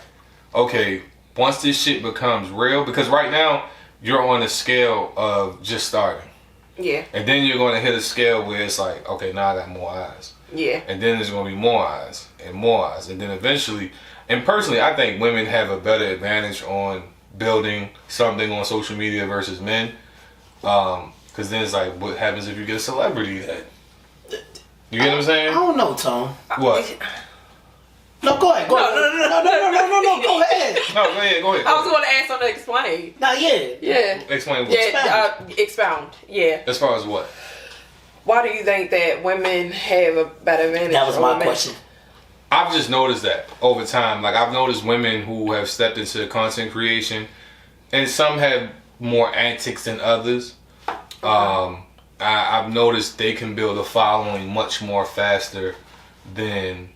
okay, once this shit becomes real, because right now you're on a scale of just starting. Yeah. And then you're going to hit a scale where it's like, okay, now I got more eyes. Yeah. And then there's going to be more eyes and more eyes. And then eventually, and personally, I think women have a better advantage on building something on social media versus men. Because then it's like, what happens if you get a celebrity that... You get what I'm saying? I don't know, Tom. What? No, go ahead. No, go ahead. No, go ahead. I was going to ask something to explain. Nah, yeah. Explain what? Expound. Yeah. As far as what? Why do you think that women have a better advantage? That was my question. I've just noticed that over time. Like, I've noticed women who have stepped into content creation, and some have more antics than others. I've noticed they can build a following much more faster than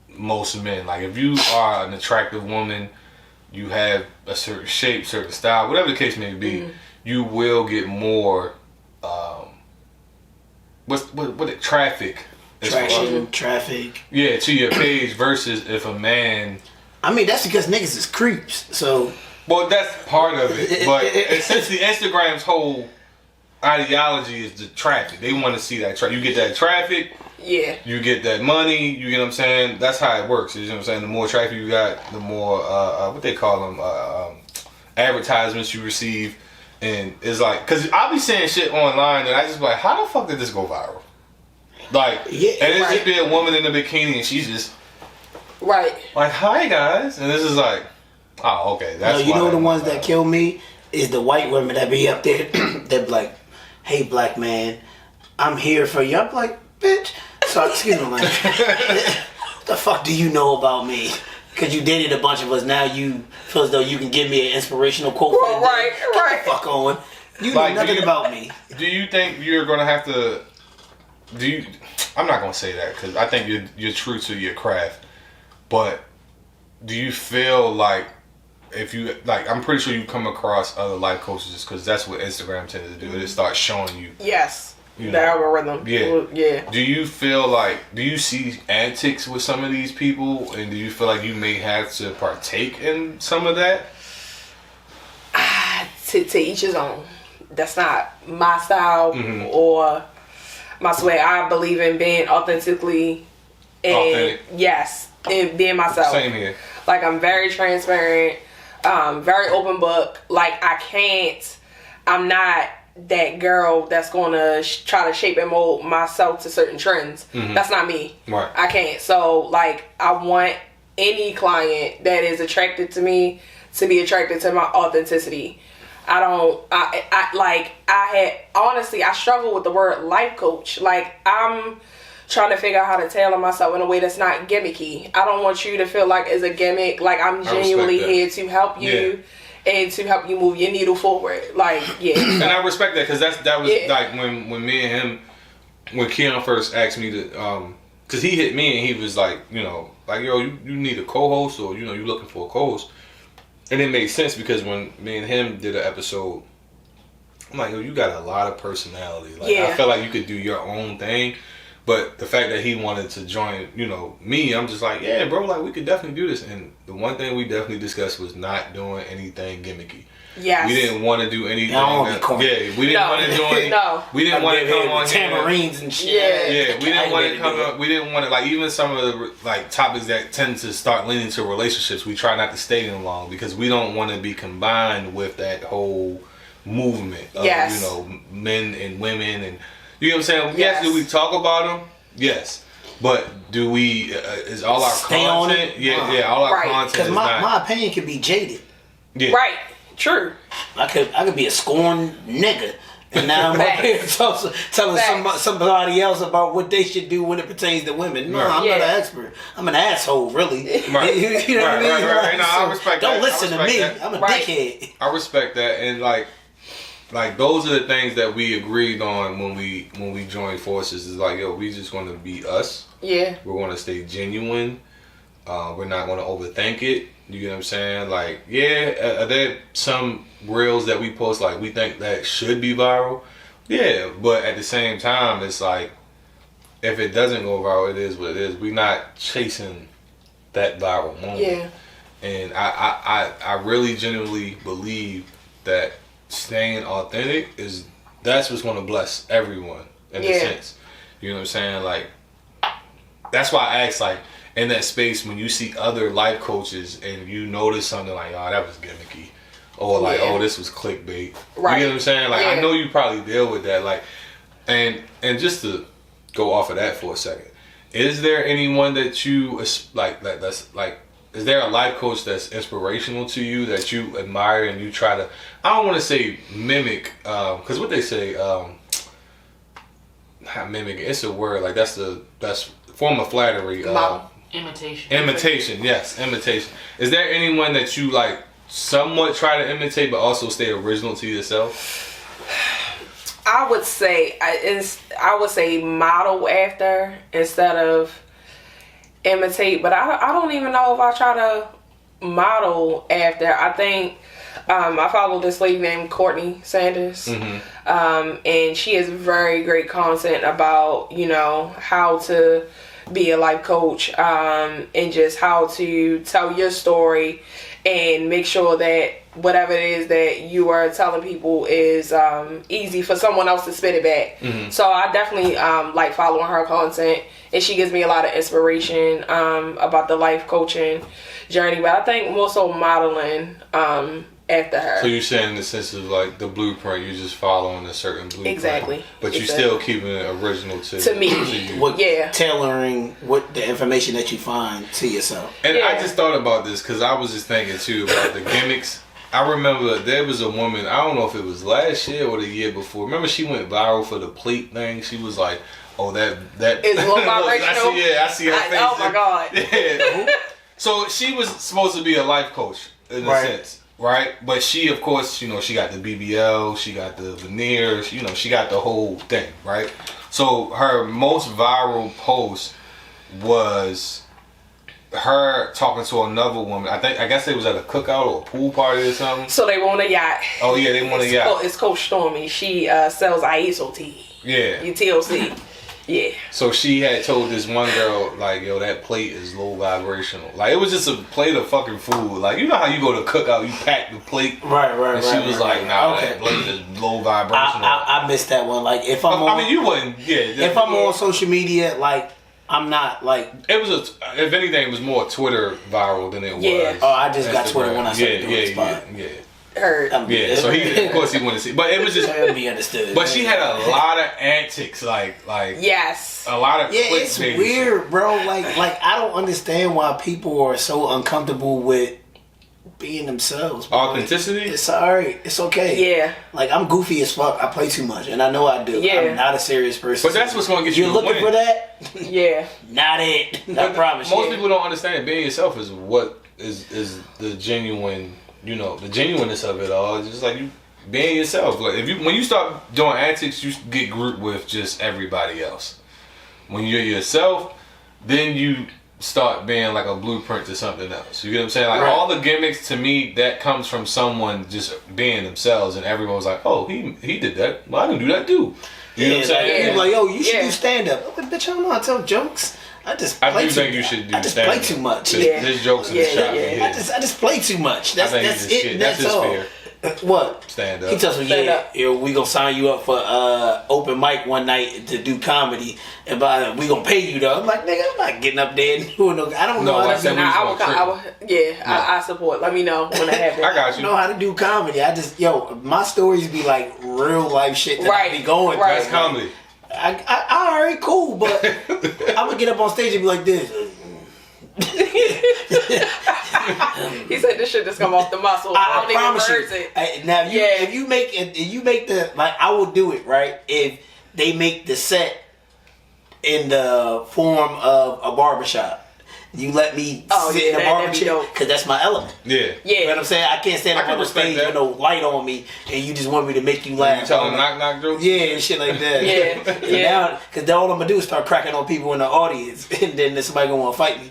most men. Like, if you are an attractive woman, you have a certain shape, certain style, whatever the case may be, you will get more traffic. Traffic. Yeah, to your page versus if a man... I mean, that's because niggas is creeps, so... Well, that's part of it, but essentially Instagram's whole ideology is the traffic. They want to see that traffic. You get that traffic, you get that money, you get what I'm saying? That's how it works, you know what I'm saying? The more traffic you got, the more, what they call them, advertisements you receive. And it's like, because I'll be saying shit online and I just be like, how the fuck did this go viral? Like, and it's just be a woman in a bikini and she's just... Right. Like, hi guys. And this is like, oh, okay. That's no, you know the ones that kill me is the white women that be up there that be like, hey black man, I'm here for you. I'm like, bitch. So excuse me, like, what the fuck do you know about me? because you dated a bunch of us, now you feel as though you can give me an inspirational quote. Right. Get the fuck on. You know nothing about me. Do you think you're gonna have to? I'm not gonna say that because I think you're true to your craft. But do you feel like if you like, I'm pretty sure you come across other life coaches because that's what Instagram tends to do. It starts showing you. Yes. You the algorithm. Yeah. Do you feel like, do you see antics with some of these people, and do you feel like you may have to partake in some of that? To each his own. That's not my style or my sway. I believe in being authentically and and being myself. Same here. Like, I'm very transparent, very open book. Like, I'm not that girl that's gonna try to shape and mold myself to certain trends. That's not me. Right. I can't. So, like, I want any client that is attracted to me to be attracted to my authenticity. I struggle with the word life coach. Like, I'm trying to figure out how to tailor myself in a way that's not gimmicky. I don't want you to feel like it's a gimmick. Like, I'm genuinely here to help you and to help you move your needle forward. Like, And I respect that because that was like when me and him, when Keon first asked me to, because he hit me and he was like, yo, you need a co-host, or you looking for a co-host. And it made sense because when me and him did an episode, I'm like, yo, you got a lot of personality. Like, I felt like you could do your own thing. But the fact that he wanted to join, me, I'm just like, yeah, bro, like, we could definitely do this. And the one thing we definitely discussed was not doing anything gimmicky. Yes. We didn't want to do anything. We didn't want to do anything. No. We didn't want to come on tamarines and shit. Yeah, we didn't want to come up. We didn't want to, like, even some of the like topics that tend to start leaning to relationships, we try not to stay in long because we don't want to be combined with that whole movement of men and women, and you know what I'm saying. Yes, do we talk about them? Yes, but do we? Is all our stay content? All our content. Because my opinion could be jaded. Yeah. Right. True. I could be a scorned nigga, and now I'm up here telling somebody else about what they should do when it pertains to women. No, I'm not an expert. I'm an asshole, really. Right. You know what I mean? Right. No, I respect that. Don't listen to me. That. I'm a dickhead. I respect that, and like those are the things that we agreed on when we joined forces. Is like, yo, we just going to be us. Yeah. We're going to stay genuine. We're not going to overthink it. You get what I'm saying? Like, are there some reels that we post like we think that should be viral? Yeah, but at the same time, it's like if it doesn't go viral, it is what it is. We're not chasing that viral moment. Yeah. And I really genuinely believe that staying authentic that's what's going to bless everyone in a sense. You know what I'm saying? Like, that's why I asked, like, in that space when you see other life coaches and you notice something like, oh, that was gimmicky, or like, oh, this was clickbait. Right. You know what I'm saying? Like, I know you probably deal with that. Like, and just to go off of that for a second, is there anyone that you like that's like? Is there a life coach that's inspirational to you that you admire and you try to? I don't want to say mimic, because what they say, not mimic. It's a word like that's form of flattery. Imitation, yes, imitation. Is there anyone that you like somewhat try to imitate, but also stay original to yourself? I would say model after instead of imitate, but I don't even know if I try to model after. I think I follow this lady named Courtney Sanders, and she has very great content about how to be a life coach, and just how to tell your story and make sure that whatever it is that you are telling people is easy for someone else to spit it back. So I definitely like following her content, and she gives me a lot of inspiration about the life coaching journey. But I think more so modeling after her. So you're saying in the sense of like the blueprint, you're just following a certain blueprint. Exactly. But you're still keeping it original to me. To you. Tailoring the information that you find to yourself. And I just thought about this because I was just thinking too about the gimmicks. I remember there was a woman, I don't know if it was last year or the year before. Remember she went viral for the plate thing? She was like, oh, that it's low vibrational. I see her face. Oh my God. Yeah. So she was supposed to be a life coach in a sense, right? But she, of course, she got the BBL, she got the veneers, she got the whole thing, right? So her most viral post was her talking to another woman. I guess they was at a cookout or a pool party or something. So they want a yacht. Oh yeah, they want a yacht. It's Coach Stormy. She sells ISO tea. Yeah. TLC. Yeah. So she had told this one girl, like, yo, that plate is low vibrational. Like, it was just a plate of fucking food. Like, you know how you go to a cookout, you pack the plate. Right. And she was like, nah, that plate is low vibrational. I missed that one. Like, if I'm on... I mean, you wouldn't, If I'm on social media, like, I'm not, like... It was, if anything, it was more Twitter viral than it was. Oh, I just got Twitter when I started doing this pod. Heard. So he, of course, he wanted to see, but it was just be understood. But she had a lot of antics, like yes, a lot of it's weird, bro. Like I don't understand why people are so uncomfortable with being themselves. Bro. Authenticity. It's alright. It's okay. Yeah. Like I'm goofy as fuck. I play too much, and I know I do. Yeah. I'm not a serious person. But that's what's gonna get you. You're looking for that? Yeah. Not it. I promise. Most people don't understand being yourself is what is the genuine. The genuineness of it all. It's just like you being yourself. Like when you start doing antics, you get grouped with just everybody else. When you're yourself, then you start being like a blueprint to something else. You get what I'm saying? Like all the gimmicks to me, that comes from someone just being themselves, and everyone's like, oh, he did that. Well, I can do that too. You know what I'm saying? People like, yo, you should do stand up. Like, bitch, I don't know how to tell jokes. I do think you should do. I just play too much. His jokes in the shop. I just play too much. That's it. That's all. Fear. What? Stand up. He tells me, we gonna sign you up for open mic one night to do comedy, and we gonna pay you though. I'm like, nigga, I'm not getting up there and doing no. I don't know. I said I support. Let me know when I have that. I got you. I know how to do comedy. I just my stories be like real life shit that I be going through. That's comedy. I alright, cool, but I'm gonna get up on stage and be like this. He said this shit just come off the muscle. I promise you. Now, if you make the like, I will do it right if they make the set in the form of a barbershop. You let me sit in a barber chair because that's my element. Yeah. You know what I'm saying? I can't stand up on the stage with no light on me and you just want me to make you laugh. You tell them knock jokes? Yeah, and shit like that. Now, because all I'm going to do is start cracking on people in the audience and then somebody going to want to fight me.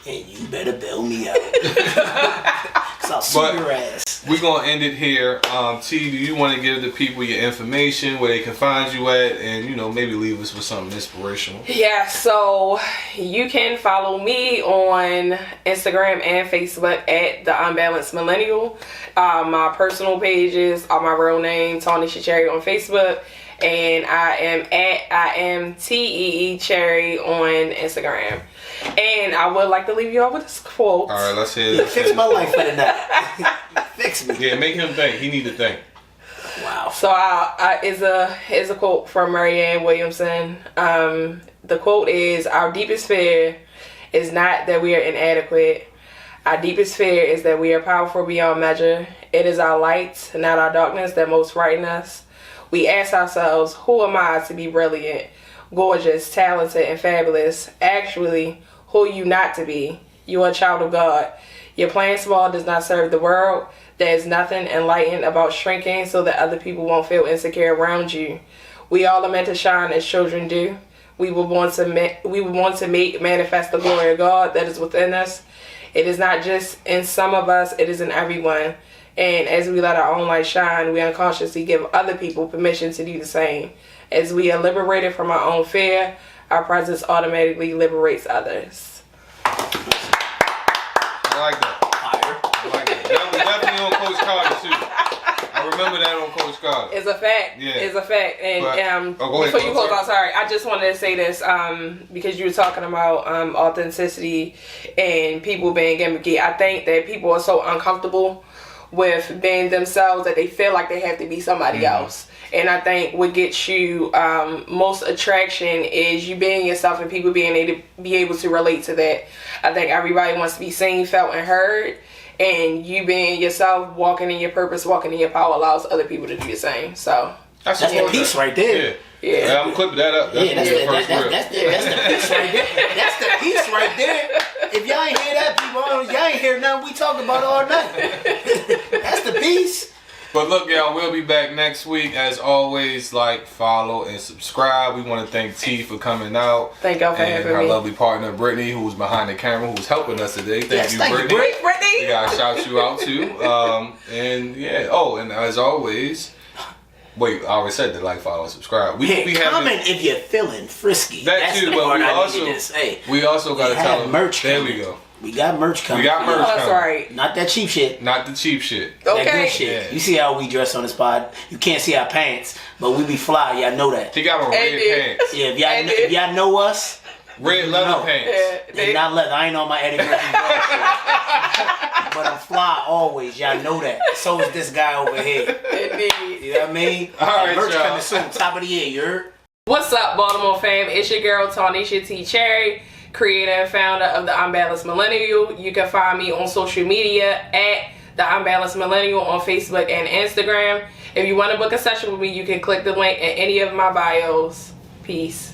And you better bail me out. Because I'll sue your ass. We're going to end it here. T, do you want to give the people your information, where they can find you at, and, maybe leave us with something inspirational? Yeah, so you can follow me on Instagram and Facebook at the Unbalanced Millennial. My personal pages are my real name, Tawneisha Cherry on Facebook. And I am TEE Cherry on Instagram. And I would like to leave you all with this quote. All right, let's hear it. Fix my life for the night. Fix me. Yeah, make him think. He need to think. Wow. So is a quote from Marianne Williamson. The quote is, "Our deepest fear is not that we are inadequate. Our deepest fear is that we are powerful beyond measure. It is our light, not our darkness, that most frighten us. We ask ourselves, who am I to be brilliant, gorgeous, talented, and fabulous? Actually, who are you not to be? You are a child of God. Your playing small does not serve the world. There is nothing enlightened about shrinking so that other people won't feel insecure around you. We all are meant to shine as children do. We were born to make manifest the glory of God that is within us. It is not just in some of us, it is in everyone. And as we let our own light shine, we unconsciously give other people permission to do the same. As we are liberated from our own fear, our presence automatically liberates others." I like that. That was definitely on Coach Carter too. I remember that on Coach Carter. It's a fact. Yeah. It's a fact. And go ahead, before you close, I'm sorry. I just wanted to say this because you were talking about authenticity and people being gimmicky. I think that people are so uncomfortable with being themselves that they feel like they have to be somebody else. And I think what gets you most attraction is you being yourself and people being able to relate to that. I think everybody wants to be seen, felt, and heard. And you being yourself, walking in your purpose, walking in your power, allows other people to do the same. So that's the piece right there. Yeah, I'm clipping that up. That's the piece right there. That's the piece right there. If y'all ain't hear that, people, y'all ain't hear nothing we talking about all night. That's the piece. But look, y'all, we'll be back next week. As always, like, follow, and subscribe. We want to thank T for coming out. Thank y'all for and having her me. lovely partner, Brittany, who's behind the camera, who's helping us today. Thank you, Brittany. Brittany. We gotta shout you out too. And yeah. Oh, and as always, wait, I already said that, like, follow, and subscribe. We comment if you're feeling frisky. That too, but we also gotta tell them. Merch. There we go. We got merch coming. We got merch coming. That's right. Not that cheap shit. Not the cheap shit. Okay. That good shit. Yeah. You see how we dress on this pod. You can't see our pants, but we be fly. Y'all know that. He got on red pants. Yeah, if y'all know us. Red leather pants. Yeah, They not leather. I ain't on my Eddie Murphy shit. But I'm fly always. Y'all know that. So is this guy over here. Indeed. You know what I mean? All right, merch y'all. coming soon. Top of the year. You heard? What's up, Baltimore fam? It's your girl, Tawneisha T. Cherry, creator and founder of the Unbalanced Millennial. You can find me on social media at the Unbalanced Millennial on Facebook and Instagram. If you want to book a session with me, you can click the link in any of my bios. Peace.